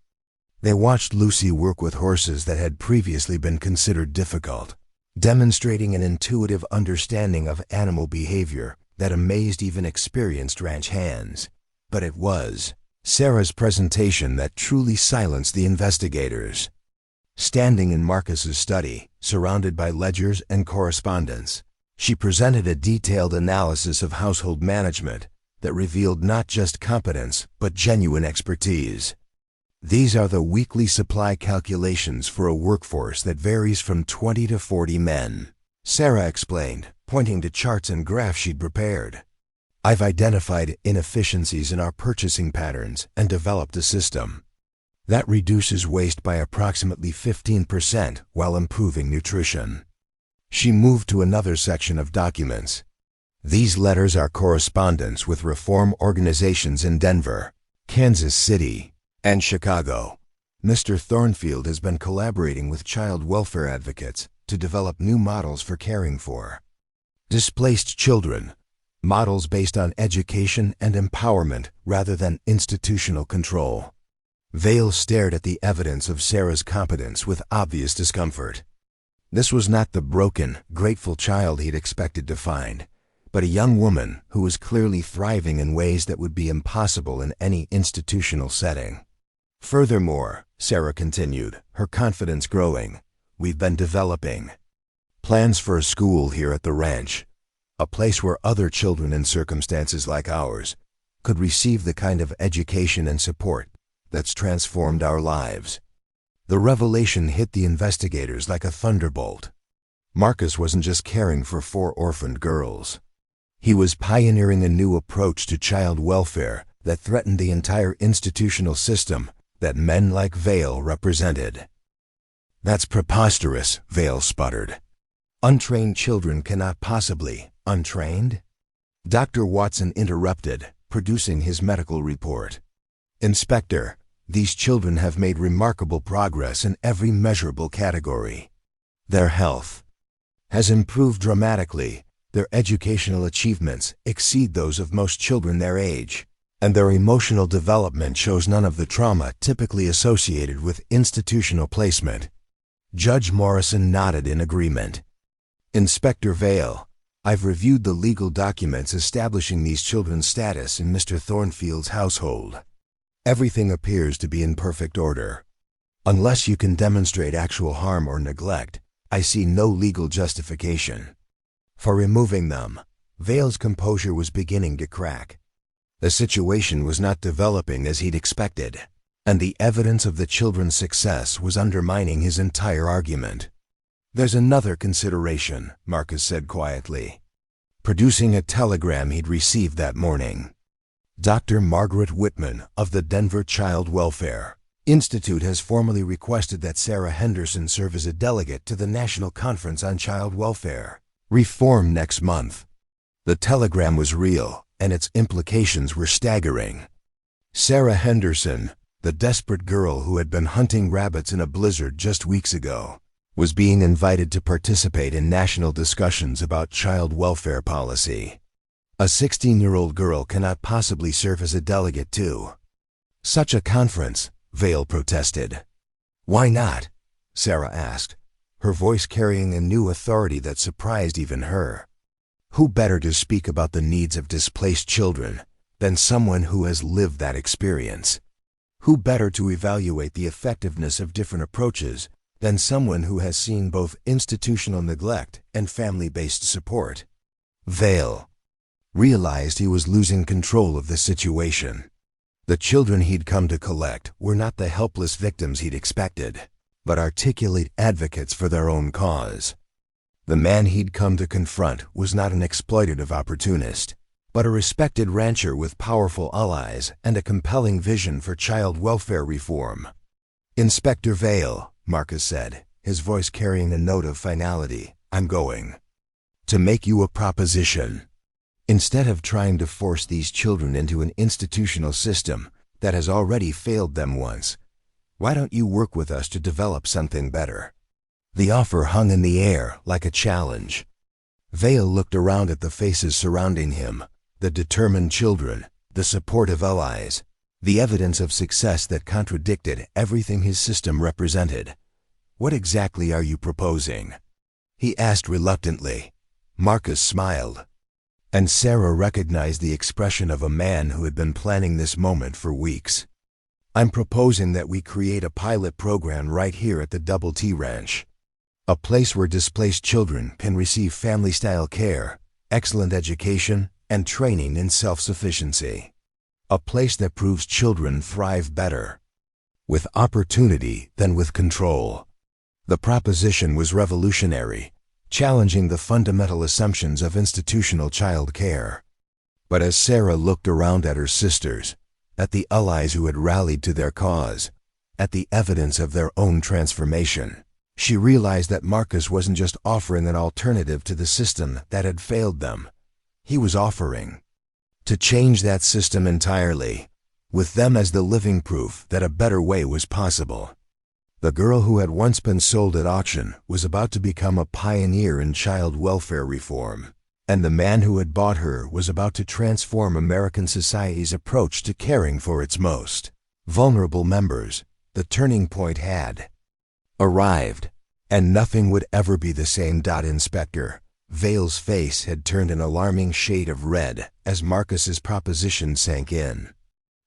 They watched Lucy work with horses that had previously been considered difficult, demonstrating an intuitive understanding of animal behavior that amazed even experienced ranch hands. But it was Sarah's presentation that truly silenced the investigators. Standing in Marcus's study, surrounded by ledgers and correspondence, she presented a detailed analysis of household management that revealed not just competence but genuine expertise. "These are the weekly supply calculations for a workforce that varies from 20 to 40 men," Sarah explained, pointing to charts and graphs she'd prepared. "I've identified inefficiencies in our purchasing patterns and developed a system that reduces waste by approximately 15% while improving nutrition." She moved to another section of documents. "These letters are correspondence with reform organizations in Denver, Kansas City, and Chicago. Mr. Thornfield has been collaborating with child welfare advocates to develop new models for caring for displaced children, models based on education and empowerment rather than institutional control." Vale stared at the evidence of Sarah's competence with obvious discomfort. This was not the broken, grateful child he'd expected to find, but a young woman who was clearly thriving in ways that would be impossible in any institutional setting. "Furthermore," Sarah continued, her confidence growing, "we've been developing plans for a school here at the ranch, a place where other children in circumstances like ours could receive the kind of education and support that's transformed our lives." The revelation hit the investigators like a thunderbolt. Marcus wasn't just caring for 4 orphaned girls. He was pioneering a new approach to child welfare that threatened the entire institutional system that men like Vale represented. "That's preposterous," Vale sputtered. "Untrained children cannot possibly..." "Untrained?" Dr. Watson interrupted, producing his medical report. "Inspector, these children have made remarkable progress in every measurable category. Their health has improved dramatically, their educational achievements exceed those of most children their age, and their emotional development shows none of the trauma typically associated with institutional placement." Judge Morrison nodded in agreement. "Inspector Vale, I've reviewed the legal documents establishing these children's status in Mr. Thornfield's household. Everything appears to be in perfect order. Unless you can demonstrate actual harm or neglect, I see no legal justification for removing them." Vale's composure was beginning to crack. The situation was not developing as he'd expected, and the evidence of the children's success was undermining his entire argument. "There's another consideration," Marcus said quietly, producing a telegram he'd received that morning. "Dr. Margaret Whitman of the Denver Child Welfare Institute has formally requested that Sarah Henderson serve as a delegate to the National Conference on Child Welfare Reform next month." The telegram was real, and its implications were staggering. Sarah Henderson, the desperate girl who had been hunting rabbits in a blizzard just weeks ago, was being invited to participate in national discussions about child welfare policy. A 16-year-old girl cannot possibly serve as a delegate to such a conference, Vale protested. "Why not?" Sarah asked, her voice carrying a new authority that surprised even her. "Who better to speak about the needs of displaced children than someone who has lived that experience? Who better to evaluate the effectiveness of different approaches than someone who has seen both institutional neglect and family-based support?" "Vale," realized he was losing control of the situation. The children he'd come to collect were not the helpless victims he'd expected, but articulate advocates for their own cause. The man he'd come to confront was not an exploitative opportunist, but a respected rancher with powerful allies and a compelling vision for child welfare reform. "Inspector Vale," Marcus said, his voice carrying a note of finality, "I'm going to make you a proposition. Instead of trying to force these children into an institutional system that has already failed them once, why don't you work with us to develop something better?" The offer hung in the air like a challenge. Vale looked around at the faces surrounding him, the determined children, the supportive allies, the evidence of success that contradicted everything his system represented. "What exactly are you proposing?" he asked reluctantly. Marcus smiled, and Sarah recognized the expression of a man who had been planning this moment for weeks. "I'm proposing that we create a pilot program right here at the Double T Ranch. A place where displaced children can receive family-style care, excellent education, and training in self-sufficiency. A place that proves children thrive better with opportunity than with control." The proposition was revolutionary, challenging the fundamental assumptions of institutional child care. But as Sarah looked around at her sisters, at the allies who had rallied to their cause, at the evidence of their own transformation, she realized that Marcus wasn't just offering an alternative to the system that had failed them. He was offering to change that system entirely, with them as the living proof that a better way was possible. The girl who had once been sold at auction was about to become a pioneer in child welfare reform, and the man who had bought her was about to transform American society's approach to caring for its most vulnerable members. The turning point had arrived, and nothing would ever be the same. Inspector Vale's face had turned an alarming shade of red as Marcus's proposition sank in.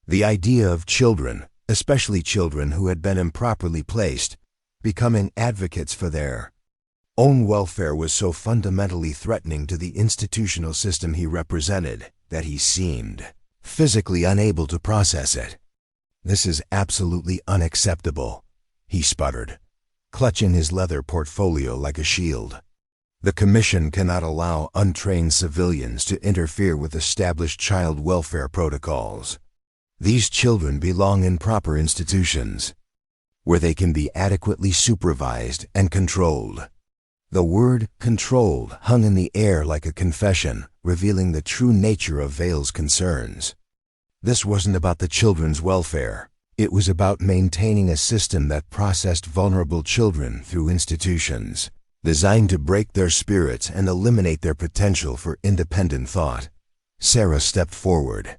The idea of children, especially children who had been improperly placed, becoming advocates for their own welfare was so fundamentally threatening to the institutional system he represented that he seemed physically unable to process it. "This is absolutely unacceptable," he sputtered, clutching his leather portfolio like a shield. "The Commission cannot allow untrained civilians to interfere with established child welfare protocols. These children belong in proper institutions, where they can be adequately supervised and controlled." The word "controlled" hung in the air like a confession, revealing the true nature of Vale's concerns. This wasn't about the children's welfare. It was about maintaining a system that processed vulnerable children through institutions designed to break their spirits and eliminate their potential for independent thought. Sarah stepped forward,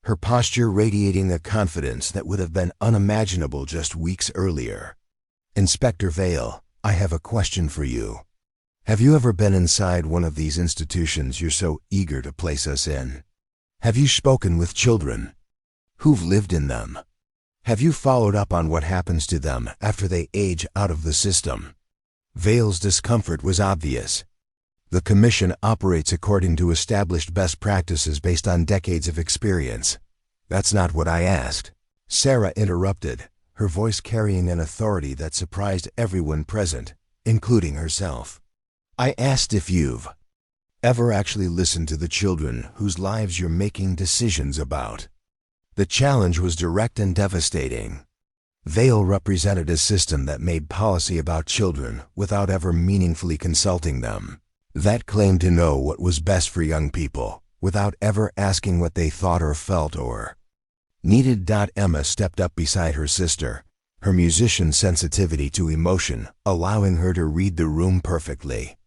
her posture radiating a confidence that would have been unimaginable just weeks earlier. "Inspector Vale, I have a question for you. Have you ever been inside one of these institutions you're so eager to place us in? Have you spoken with children who've lived in them? Have you followed up on what happens to them after they age out of the system?" Vale's discomfort was obvious. "The Commission operates according to established best practices based on decades of experience." "That's not what I asked," Sarah interrupted, her voice carrying an authority that surprised everyone present, including herself. "I asked if you've ever actually listened to the children whose lives you're making decisions about." The challenge was direct and devastating. Vale represented a system that made policy about children without ever meaningfully consulting them, that claimed to know what was best for young people without ever asking what they thought or felt or needed. Emma stepped up beside her sister, her musician sensitivity to emotion allowing her to read the room perfectly.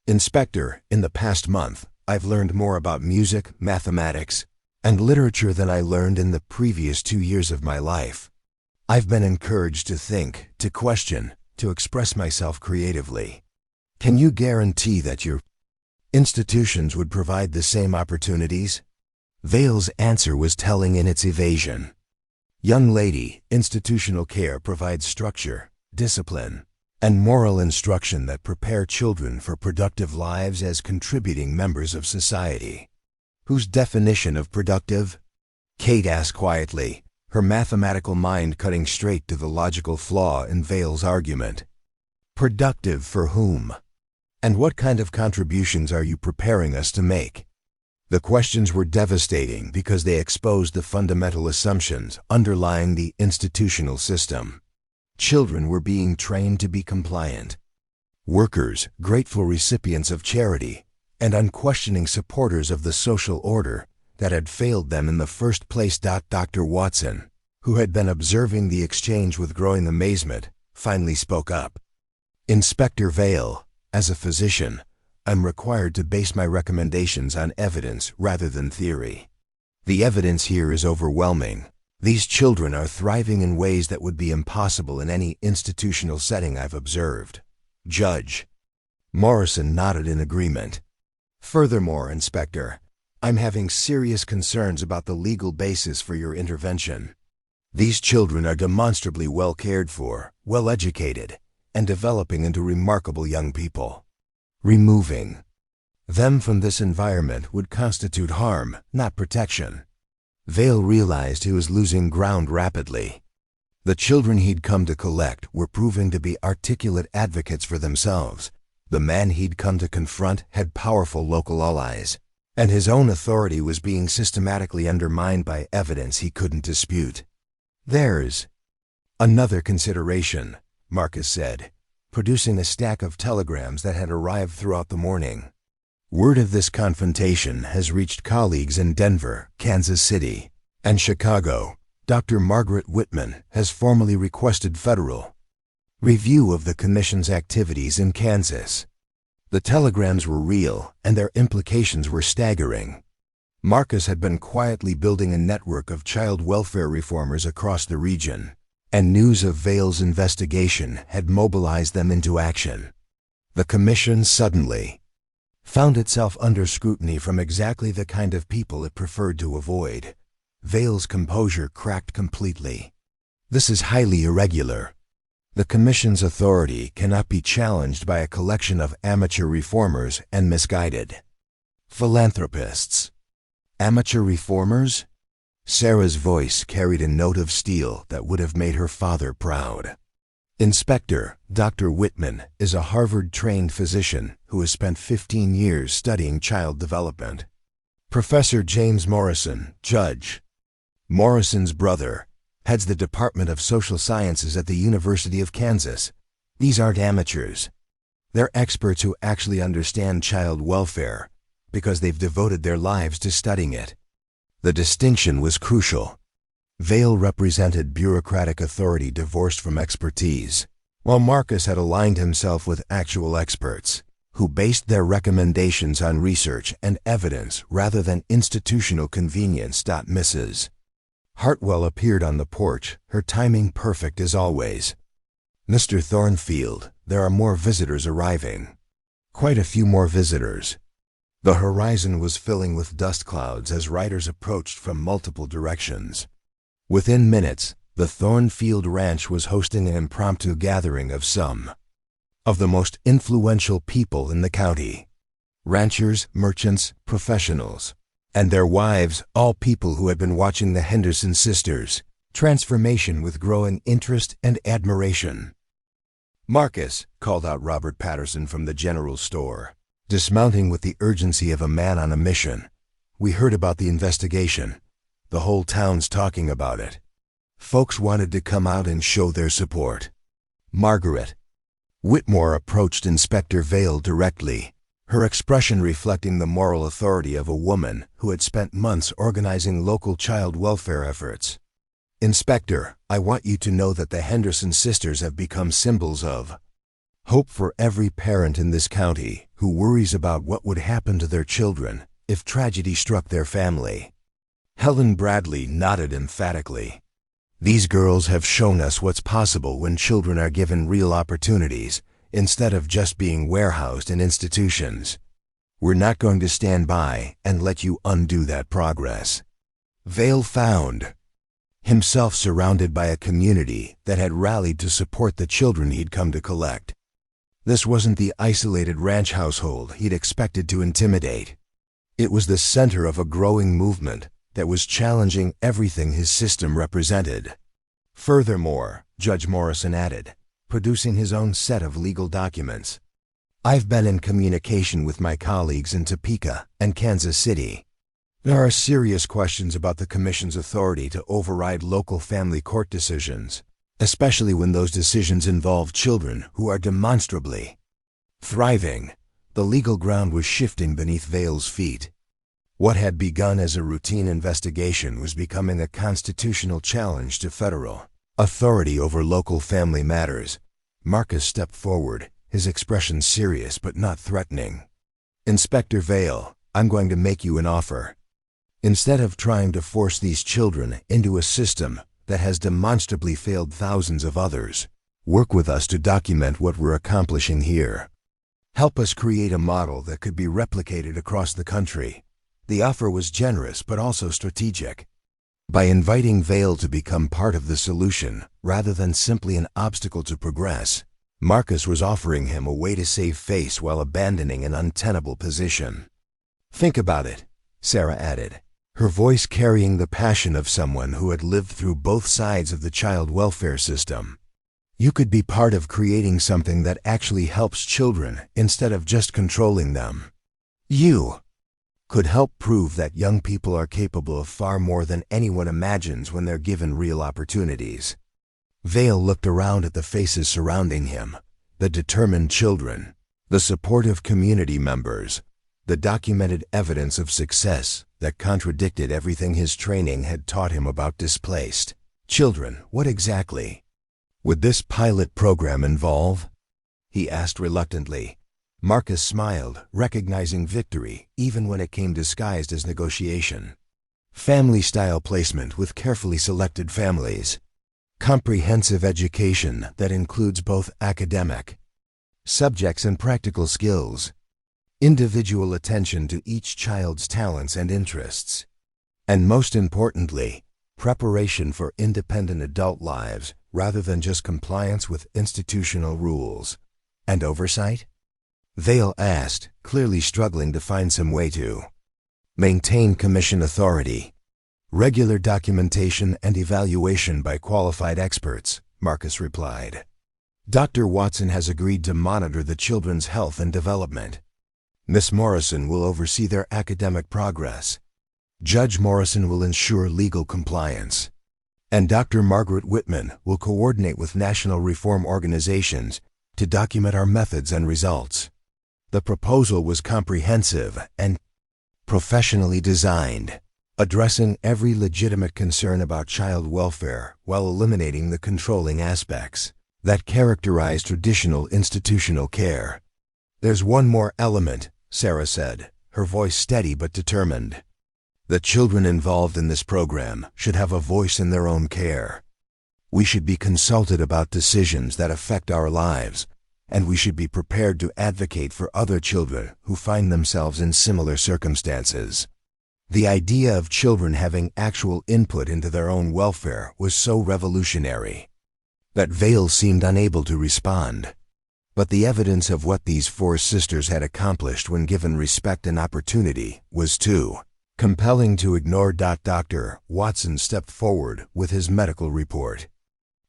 "Inspector, in the past month, I've learned more about music, mathematics, and literature than I learned in the previous 2 years of my life. I've been encouraged to think, to question, to express myself creatively. Can you guarantee that your institutions would provide the same opportunities?" Vale's answer was telling in its evasion. "Young lady, institutional care provides structure, discipline, and moral instruction that prepare children for productive lives as contributing members of society. Whose definition of productive? Kate asked quietly, her mathematical mind cutting straight to the logical flaw in Vale's argument. Productive for whom? And what kind of contributions are you preparing us to make? The questions were devastating because they exposed the fundamental assumptions underlying the institutional system. Children were being trained to be compliant. Workers, grateful recipients of charity, and unquestioning supporters of the social order that had failed them in the first place. Dr. Watson, who had been observing the exchange with growing amazement, finally spoke up. Inspector Vale, as a physician, I'm required to base my recommendations on evidence rather than theory. The evidence here is overwhelming. These children are thriving in ways that would be impossible in any institutional setting I've observed. Judge. Morrison nodded in agreement. Furthermore, Inspector, I'm having serious concerns about the legal basis for your intervention. These children are demonstrably well cared for, well educated, and developing into remarkable young people. Removing them from this environment would constitute harm, not protection. Vale realized he was losing ground rapidly. The children he'd come to collect were proving to be articulate advocates for themselves. The man he'd come to confront had powerful local allies, and his own authority was being systematically undermined by evidence he couldn't dispute. There's another consideration, Marcus said, producing a stack of telegrams that had arrived throughout the morning. Word of this confrontation has reached colleagues in Denver, Kansas City, and Chicago. Dr. Margaret Whitman has formally requested federal review of the Commission's activities in Kansas. The telegrams were real, and their implications were staggering. Marcus had been quietly building a network of child welfare reformers across the region, and news of Vale's investigation had mobilized them into action. The Commission suddenly found itself under scrutiny from exactly the kind of people it preferred to avoid. Vale's composure cracked completely. This is highly irregular. The Commission's authority cannot be challenged by a collection of amateur reformers and misguided philanthropists. Amateur reformers? Sarah's voice carried a note of steel that would have made her father proud. Inspector, Dr. Whitman is a Harvard-trained physician who has spent 15 years studying child development. Professor James Morrison, Judge. Morrison's brother, heads the Department of Social Sciences at the University of Kansas. These aren't amateurs. They're experts who actually understand child welfare because they've devoted their lives to studying it. The distinction was crucial. Vale represented bureaucratic authority divorced from expertise, while Marcus had aligned himself with actual experts, who based their recommendations on research and evidence rather than institutional convenience. Mrs. Hartwell appeared on the porch, her timing perfect as always. Mr. Thornfield, there are more visitors arriving. Quite a few more visitors. The horizon was filling with dust clouds as riders approached from multiple directions. Within minutes, the Thornfield Ranch was hosting an impromptu gathering of some of the most influential people in the county. Ranchers, merchants, professionals, and their wives, all people who had been watching the Henderson sisters' transformation with growing interest and admiration. "Marcus," called out Robert Patterson from the general store, dismounting with the urgency of a man on a mission. "We heard about the investigation. The whole town's talking about it. Folks wanted to come out and show their support." Margaret Whitmore approached Inspector Vale directly, her expression reflecting the moral authority of a woman who had spent months organizing local child welfare efforts. "Inspector, I want you to know that the Henderson sisters have become symbols of hope for every parent in this county who worries about what would happen to their children if tragedy struck their family." Helen Bradley nodded emphatically. "These girls have shown us what's possible when children are given real opportunities instead of just being warehoused in institutions. We're not going to stand by and let you undo that progress." Vale found himself surrounded by a community that had rallied to support the children he'd come to collect. This wasn't the isolated ranch household he'd expected to intimidate. It was the center of a growing movement that was challenging everything his system represented. Furthermore, Judge Morrison added, producing his own set of legal documents, I've been in communication with my colleagues in Topeka and Kansas City. There are serious questions about the Commission's authority to override local family court decisions, especially when those decisions involve children who are demonstrably thriving. The legal ground was shifting beneath Vail's feet. What had begun as a routine investigation was becoming a constitutional challenge to federal authority over local family matters. Marcus stepped forward, his expression serious but not threatening. Inspector Vail, I'm going to make you an offer. Instead of trying to force these children into a system that has demonstrably failed thousands of others, work with us to document what we're accomplishing here. Help us create a model that could be replicated across the country. The offer was generous but also strategic. By inviting Vail to become part of the solution rather than simply an obstacle to progress, Marcus was offering him a way to save face while abandoning an untenable position. Think about it, Sarah added, her voice carrying the passion of someone who had lived through both sides of the child welfare system. You could be part of creating something that actually helps children instead of just controlling them. You could help prove that young people are capable of far more than anyone imagines when they're given real opportunities. Vail looked around at the faces surrounding him, the determined children, the supportive community members, the documented evidence of success that contradicted everything his training had taught him about displaced children. What exactly would this pilot program involve? He asked reluctantly. Marcus smiled, recognizing victory even when it came disguised as negotiation. Family-style placement with carefully selected families. Comprehensive education that includes both academic subjects and practical skills. Individual attention to each child's talents and interests. And most importantly, preparation for independent adult lives rather than just compliance with institutional rules. And oversight? Vail asked, clearly struggling to find some way to maintain commission authority. Regular documentation and evaluation by qualified experts, Marcus replied. Dr. Watson has agreed to monitor the children's health and development. Miss Morrison will oversee their academic progress. Judge Morrison will ensure legal compliance. And Dr. Margaret Whitman will coordinate with national reform organizations to document our methods and results. The proposal was comprehensive and professionally designed, addressing every legitimate concern about child welfare while eliminating the controlling aspects that characterize traditional institutional care. There's one more element, Sarah said, her voice steady but determined. The children involved in this program should have a voice in their own care. We should be consulted about decisions that affect our lives, and we should be prepared to advocate for other children who find themselves in similar circumstances. The idea of children having actual input into their own welfare was so revolutionary that Vail seemed unable to respond. But the evidence of what these four sisters had accomplished when given respect and opportunity was too compelling to ignore. Dr. Watson stepped forward with his medical report.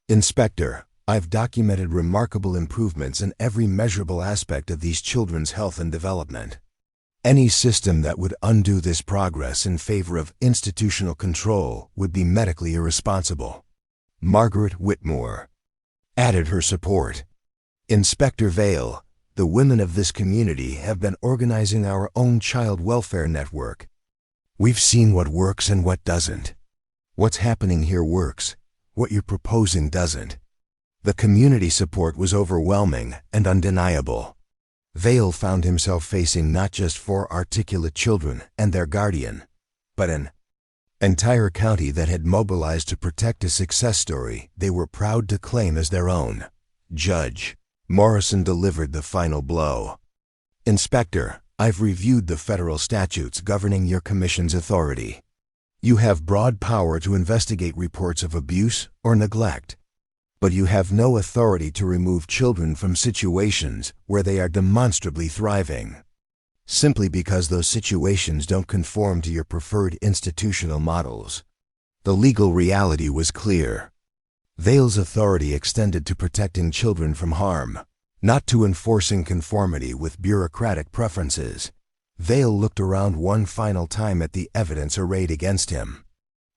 Inspector, I've documented remarkable improvements in every measurable aspect of these children's health and development. Any system that would undo this progress in favor of institutional control would be medically irresponsible. Margaret Whitmore added her support. Inspector Vail, the women of this community have been organizing our own child welfare network. We've seen what works and what doesn't. What's happening here works. What you're proposing doesn't. The community support was overwhelming and undeniable. Vail found himself facing not just four articulate children and their guardian, but an entire county that had mobilized to protect a success story they were proud to claim as their own. Judge Morrison delivered the final blow. Inspector, I've reviewed the federal statutes governing your commission's authority. You have broad power to investigate reports of abuse or neglect, but you have no authority to remove children from situations where they are demonstrably thriving. simply because those situations don't conform to your preferred institutional models. The legal reality was clear. Vail's authority extended to protecting children from harm, not to enforcing conformity with bureaucratic preferences. Vail looked around one final time at the evidence arrayed against him.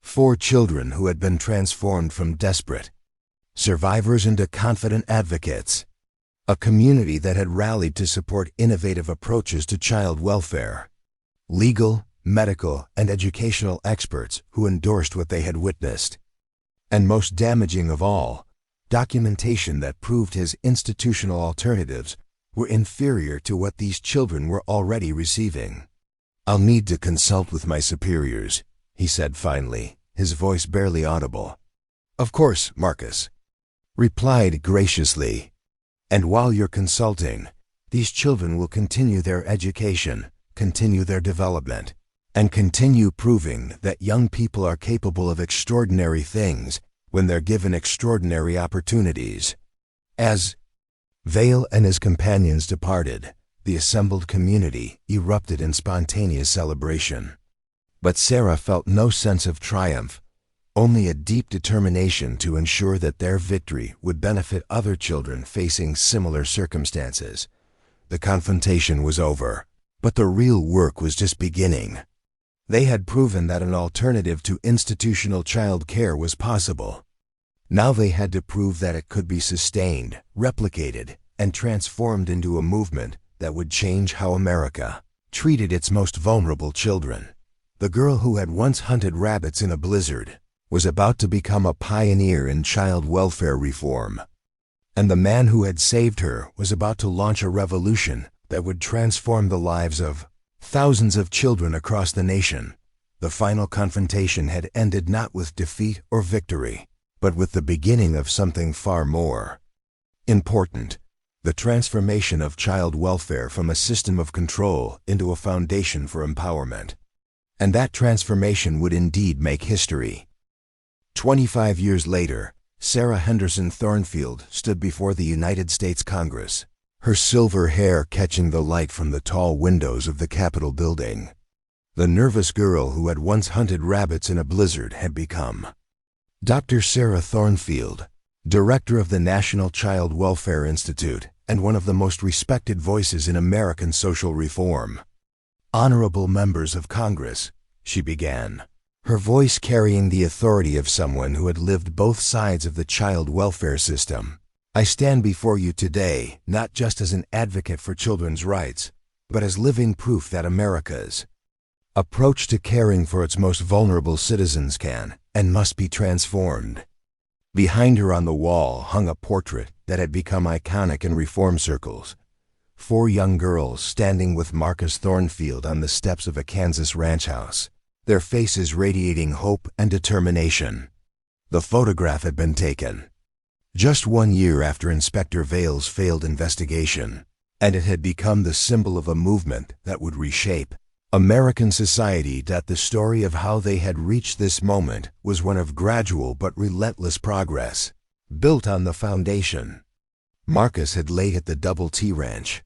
4 children who had been transformed from desperate survivors into confident advocates. A community that had rallied to support innovative approaches to child welfare. Legal, medical, and educational experts who endorsed what they had witnessed. And most damaging of all, documentation that proved his institutional alternatives were inferior to what these children were already receiving. "I'll need to consult with my superiors," he said finally, his voice barely audible. "Of course, Marcus," replied graciously. "And while you're consulting, these children will continue their education, continue their development, and continue proving that young people are capable of extraordinary things when they're given extraordinary opportunities." As Vail and his companions departed, the assembled community erupted in spontaneous celebration. But Sarah felt no sense of triumph, only a deep determination to ensure that their victory would benefit other children facing similar circumstances. The confrontation was over, but the real work was just beginning. They had proven that an alternative to institutional child care was possible. Now they had to prove that it could be sustained, replicated, and transformed into a movement that would change how America treated its most vulnerable children. The girl who had once hunted rabbits in a blizzard was about to become a pioneer in child welfare reform. And the man who had saved her was about to launch a revolution that would transform the lives of thousands of children across the nation. The final confrontation had ended not with defeat or victory, but with the beginning of something far more important: the transformation of child welfare from a system of control into a foundation for empowerment. And that transformation would indeed make history. 25 years later, Sarah Henderson Thornfield stood before the United States Congress, her silver hair catching the light from the tall windows of the Capitol building. The nervous girl who had once hunted rabbits in a blizzard had become Dr. Sarah Thornfield, director of the National Child Welfare Institute and one of the most respected voices in American social reform. "Honorable members of Congress," she began, her voice carrying the authority of someone who had lived both sides of the child welfare system. "I stand before you today not just as an advocate for children's rights, but as living proof that America's approach to caring for its most vulnerable citizens can and must be transformed." Behind her on the wall hung a portrait that had become iconic in reform circles. 4 young girls standing with Marcus Thornfield on the steps of a Kansas ranch house, their faces radiating hope and determination. The photograph had been taken just 1 year after Inspector Vail's failed investigation, and it had become the symbol of a movement that would reshape American society. That the story of how they had reached this moment was one of gradual but relentless progress, built on the foundation Marcus had laid at the Double T Ranch.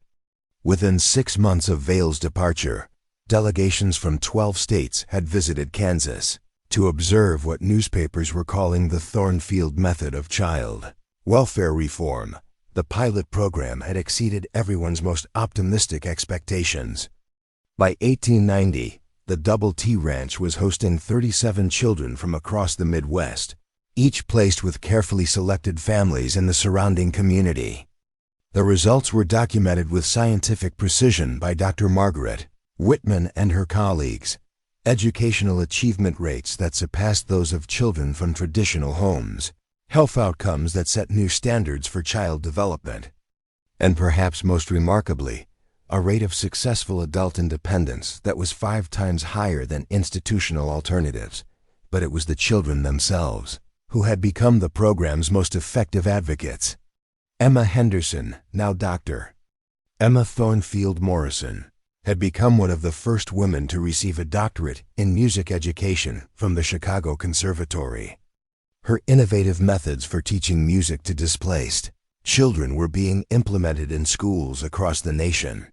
Within 6 months of Vail's departure, delegations from 12 states had visited Kansas to observe what newspapers were calling the Thornfield method of child welfare reform. The pilot program had exceeded everyone's most optimistic expectations. By 1890, the Double T Ranch was hosting 37 children from across the Midwest, each placed with carefully selected families in the surrounding community. The results were documented with scientific precision by Dr. Margaret Whitman and her colleagues. Educational achievement rates that surpassed those of children from traditional homes, health outcomes that set new standards for child development, and perhaps most remarkably, a rate of successful adult independence that was 5 times higher than institutional alternatives. But it was the children themselves who had become the program's most effective advocates. Emma Henderson, now Dr. Emma Thornfield Morrison, had become one of the first women to receive a doctorate in music education from the Chicago Conservatory. Her innovative methods for teaching music to displaced children were being implemented in schools across the nation.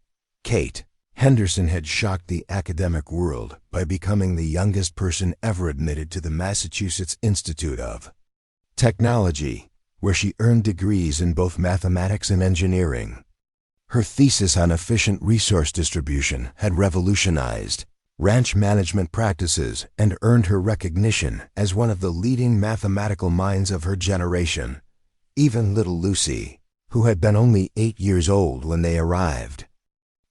Kate Henderson had shocked the academic world by becoming the youngest person ever admitted to the Massachusetts Institute of Technology, where she earned degrees in both mathematics and engineering. Her thesis on efficient resource distribution had revolutionized ranch management practices and earned her recognition as one of the leading mathematical minds of her generation. Even little Lucy, who had been only 8 years old when they arrived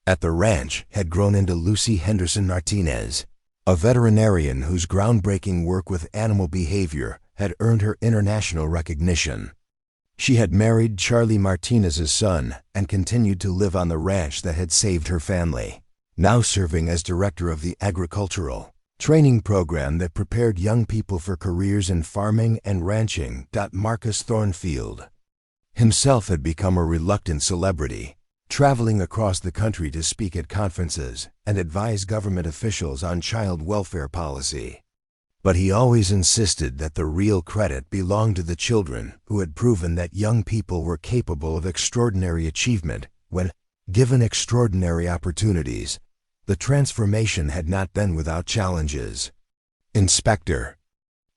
at the ranch, had grown into Lucy Henderson Martinez, a veterinarian whose groundbreaking work with animal behavior had earned her international recognition. She had married Charlie Martinez's son and continued to live on the ranch that had saved her family, now serving as director of the agricultural training program that prepared young people for careers in farming and ranching. Marcus Thornfield himself had become a reluctant celebrity, traveling across the country to speak at conferences and advise government officials on child welfare policy. But he always insisted that the real credit belonged to the children who had proven that young people were capable of extraordinary achievement when given extraordinary opportunities. The transformation had not been without challenges. Inspector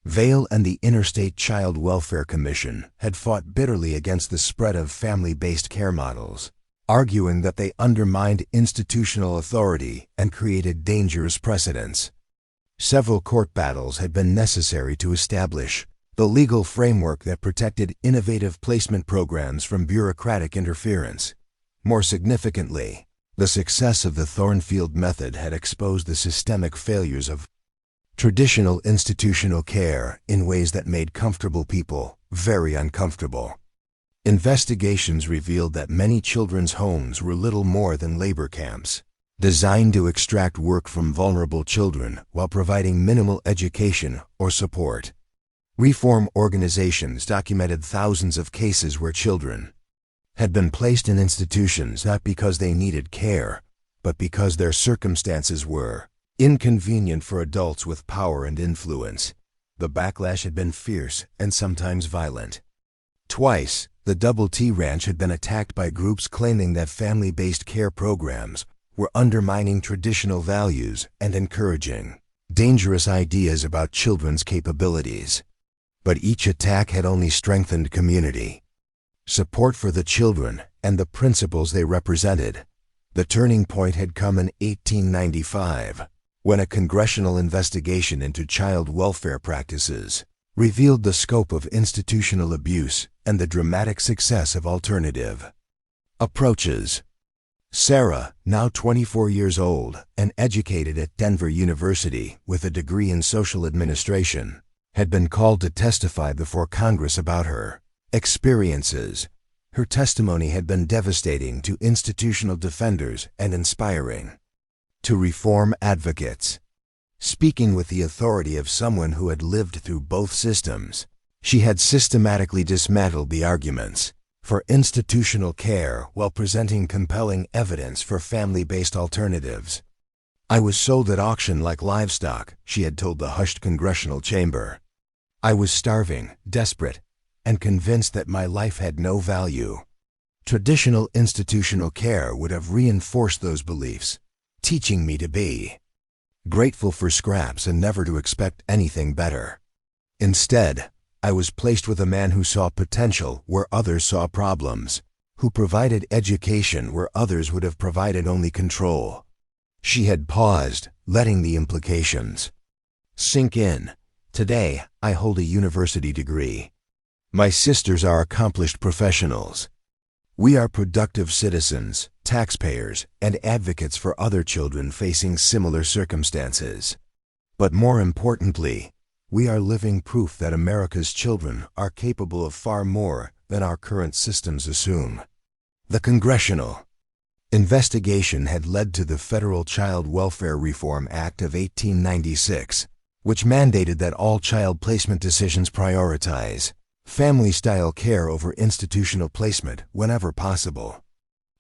Vail and the Interstate Child Welfare Commission had fought bitterly against the spread of family-based care models, arguing that they undermined institutional authority and created dangerous precedents. Several court battles had been necessary to establish the legal framework that protected innovative placement programs from bureaucratic interference. More significantly, the success of the Thornfield method had exposed the systemic failures of traditional institutional care in ways that made comfortable people very uncomfortable. Investigations revealed that many children's homes were little more than labor camps, designed to extract work from vulnerable children while providing minimal education or support. Reform organizations documented thousands of cases where children had been placed in institutions not because they needed care, but because their circumstances were inconvenient for adults with power and influence. The backlash had been fierce and sometimes violent. Twice, the Double T Ranch had been attacked by groups claiming that family-based care programs were undermining traditional values and encouraging dangerous ideas about children's capabilities. But each attack had only strengthened community support for the children and the principles they represented. The turning point had come in 1895, when a congressional investigation into child welfare practices revealed the scope of institutional abuse and the dramatic success of alternative approaches. Sarah, now 24 years old and educated at Denver University with a degree in social administration, had been called to testify before Congress about her experiences. Her testimony had been devastating to institutional defenders and inspiring to reform advocates. Speaking with the authority of someone who had lived through both systems, she had systematically dismantled the arguments for institutional care while presenting compelling evidence for family-based alternatives. "I was sold at auction like livestock," she had told the hushed congressional chamber. "I was starving, desperate, and convinced that my life had no value." Traditional institutional care would have reinforced those beliefs, teaching me to be grateful for scraps and never to expect anything better. Instead, I was placed with a man who saw potential where others saw problems, who provided education where others would have provided only control. She had paused, letting the implications sink in. "Today, I hold a university degree. My sisters are accomplished professionals. We are productive citizens, taxpayers, and advocates for other children facing similar circumstances. But more importantly, we are living proof that America's children are capable of far more than our current systems assume." The congressional investigation had led to the Federal Child Welfare Reform Act of 1896, which mandated that all child placement decisions prioritize family-style care over institutional placement whenever possible.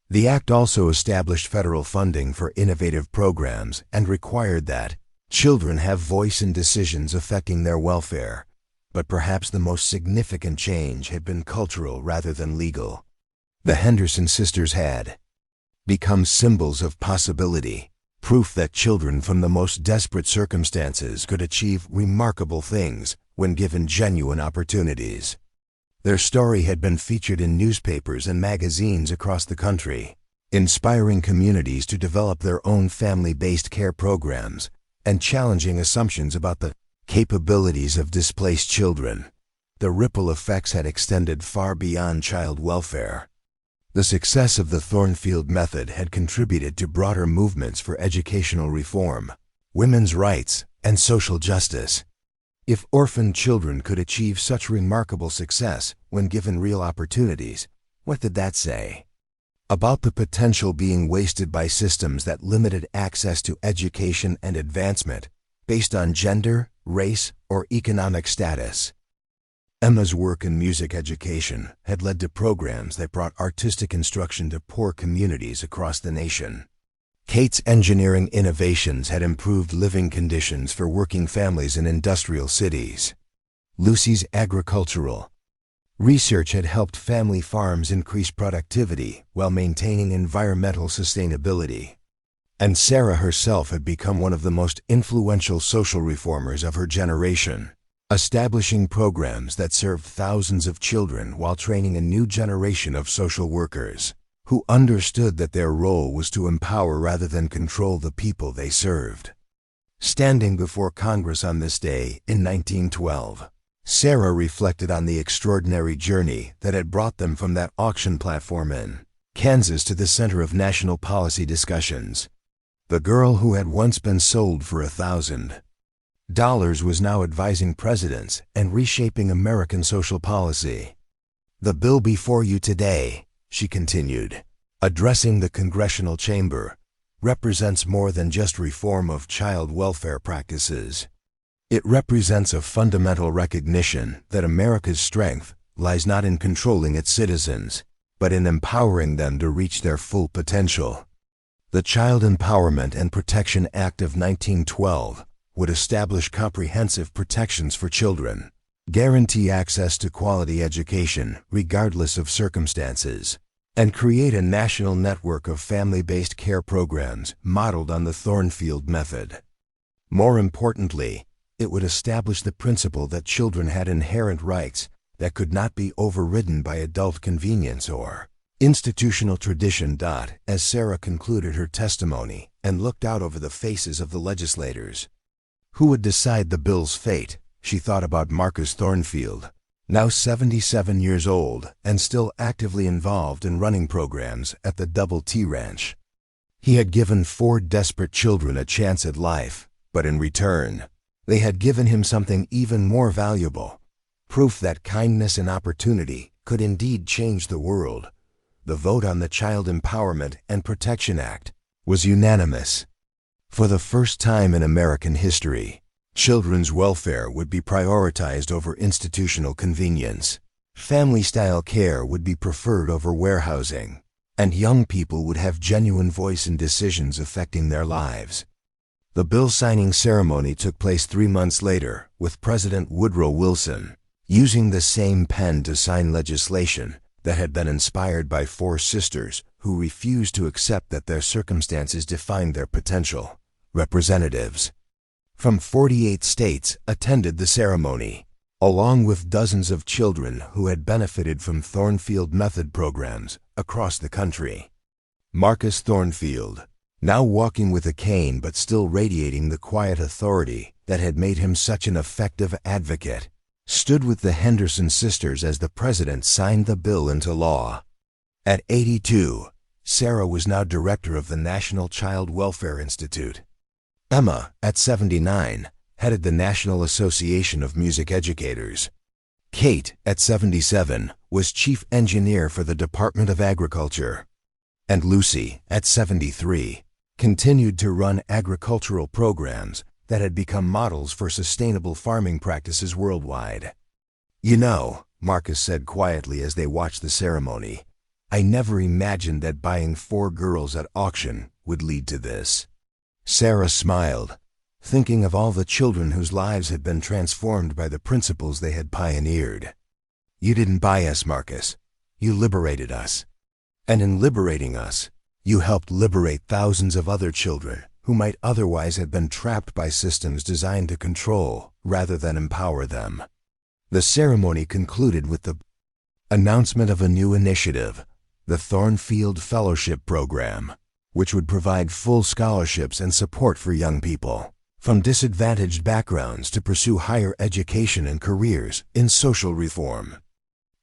The act also established federal funding for innovative programs and required that children have voice in decisions affecting their welfare. But perhaps the most significant change had been cultural rather than legal. The Henderson sisters had become symbols of possibility, proof that children from the most desperate circumstances could achieve remarkable things when given genuine opportunities. Their story had been featured in newspapers and magazines across the country, inspiring communities to develop their own family-based care programs and challenging assumptions about the capabilities of displaced children. The ripple effects had extended far beyond child welfare. The success of the Thornfield method had contributed to broader movements for educational reform, women's rights, and social justice. If orphaned children could achieve such remarkable success when given real opportunities, what did that say about the potential being wasted by systems that limited access to education and advancement based on gender, race, or economic status? Emma's work in music education had led to programs that brought artistic instruction to poor communities across the nation. Kate's engineering innovations had improved living conditions for working families in industrial cities. Lucy's agricultural research had helped family farms increase productivity while maintaining environmental sustainability. And Sarah herself had become one of the most influential social reformers of her generation, establishing programs that served thousands of children while training a new generation of social workers who understood that their role was to empower rather than control the people they served. Standing before Congress on this day in 1912, Sarah reflected on the extraordinary journey that had brought them from that auction platform in Kansas to the center of national policy discussions. The girl who had once been sold for $1,000 was now advising presidents and reshaping American social policy. "The bill before you today," she continued, addressing the congressional chamber, "represents more than just reform of child welfare practices. It represents a fundamental recognition that America's strength lies not in controlling its citizens, but in empowering them to reach their full potential." The Child Empowerment and Protection Act of 1912 would establish comprehensive protections for children, guarantee access to quality education regardless of circumstances, and create a national network of family-based care programs modeled on the Thornfield method. More importantly, it would establish the principle that children had inherent rights that could not be overridden by adult convenience or institutional tradition. As Sarah concluded her testimony and looked out over the faces of the legislators who would decide the bill's fate, she thought about Marcus Thornfield, now 77 years old and still actively involved in running programs at the Double T Ranch. He had given 4 desperate children a chance at life, but in return, they had given him something even more valuable, proof that kindness and opportunity could indeed change the world. The vote on the Child Empowerment and Protection Act was unanimous. For the first time in American history, children's welfare would be prioritized over institutional convenience. Family-style care would be preferred over warehousing, and young people would have genuine voice in decisions affecting their lives. The bill signing ceremony took place 3 months later, with President Woodrow Wilson using the same pen to sign legislation that had been inspired by 4 sisters who refused to accept that their circumstances defined their potential. Representatives from 48 states attended the ceremony, along with dozens of children who had benefited from Thornfield method programs across the country. Marcus Thornfield, now walking with a cane but still radiating the quiet authority that had made him such an effective advocate, stood with the Henderson sisters as the president signed the bill into law. At 82, Sarah was now director of the National Child Welfare Institute. Emma, at 79, headed the National Association of Music Educators. Kate, at 77, was chief engineer for the Department of Agriculture. And Lucy, at 73, continued to run agricultural programs that had become models for sustainable farming practices worldwide. "You know," Marcus said quietly as they watched the ceremony, "I never imagined that buying 4 girls at auction would lead to this." Sarah smiled, thinking of all the children whose lives had been transformed by the principles they had pioneered. "You didn't buy us, Marcus. You liberated us. And in liberating us, You helped liberate thousands of other children who might otherwise have been trapped by systems designed to control rather than empower them. The ceremony concluded with the announcement of a new initiative, the Thornfield Fellowship Program, which would provide full scholarships and support for young people from disadvantaged backgrounds to pursue higher education and careers in social reform.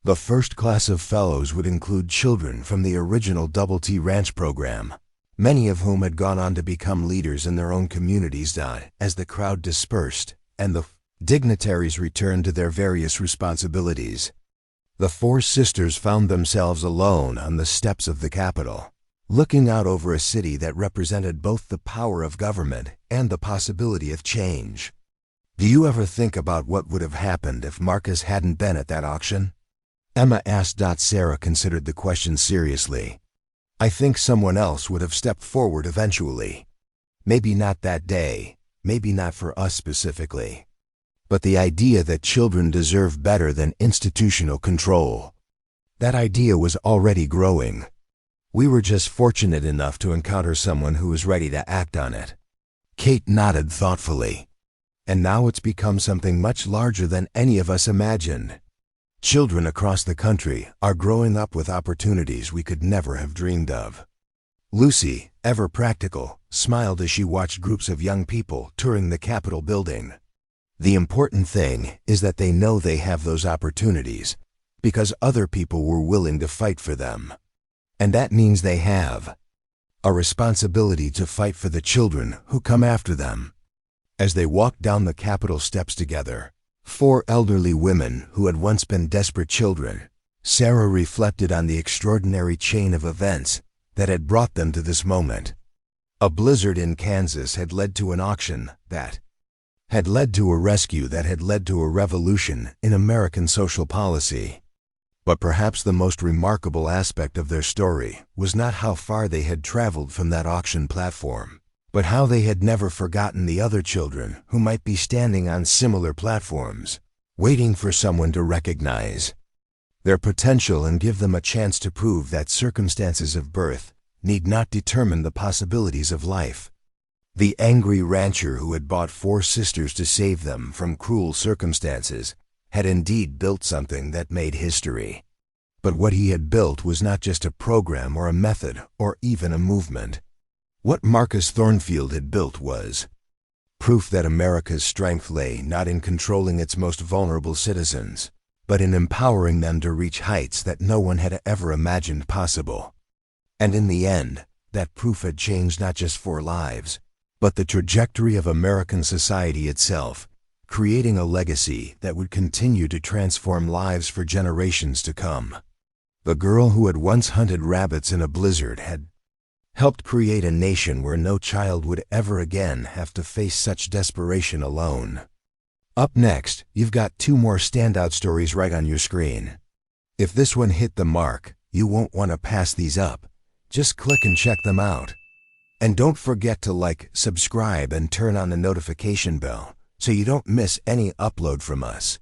The first class of fellows would include children from the original Double T Ranch program, many of whom had gone on to become leaders in their own communities. As the crowd dispersed and the dignitaries returned to their various responsibilities, the four sisters found themselves alone on the steps of the Capitol, looking out over a city that represented both the power of government and the possibility of change. Do you ever think about what would have happened if Marcus hadn't been at that auction? Emma asked. Sarah considered the question seriously. I think someone else would have stepped forward eventually. Maybe not that day, maybe not for us specifically. But the idea that children deserve better than institutional control, that idea was already growing. We were just fortunate enough to encounter someone who was ready to act on it. Kate nodded thoughtfully. And now it's become something much larger than any of us imagined. Children across the country are growing up with opportunities we could never have dreamed of. Lucy, ever practical, smiled as she watched groups of young people touring the Capitol building. The important thing is that they know they have those opportunities because other people were willing to fight for them. And that means they have a responsibility to fight for the children who come after them. As they walked down the Capitol steps together, four elderly women who had once been desperate children, Sarah reflected on the extraordinary chain of events that had brought them to this moment. A blizzard in Kansas had led to an auction that had led to a rescue that had led to a revolution in American social policy. But perhaps the most remarkable aspect of their story was not how far they had traveled from that auction platform, but how they had never forgotten the other children who might be standing on similar platforms, waiting for someone to recognize their potential and give them a chance to prove that circumstances of birth need not determine the possibilities of life. The angry rancher who had bought four sisters to save them from cruel circumstances had indeed built something that made history. But what he had built was not just a program or a method or even a movement. What Marcus Thornfield had built was proof that America's strength lay not in controlling its most vulnerable citizens, but in empowering them to reach heights that no one had ever imagined possible. And in the end, that proof had changed not just four lives, but the trajectory of American society itself, creating a legacy that would continue to transform lives for generations to come. The girl who had once hunted rabbits in a blizzard had helped create a nation where no child would ever again have to face such desperation alone. Up next, you've got two more standout stories right on your screen. If this one hit the mark, you won't want to pass these up. Just click and check them out. And don't forget to like, subscribe, and turn on the notification bell so you don't miss any upload from us.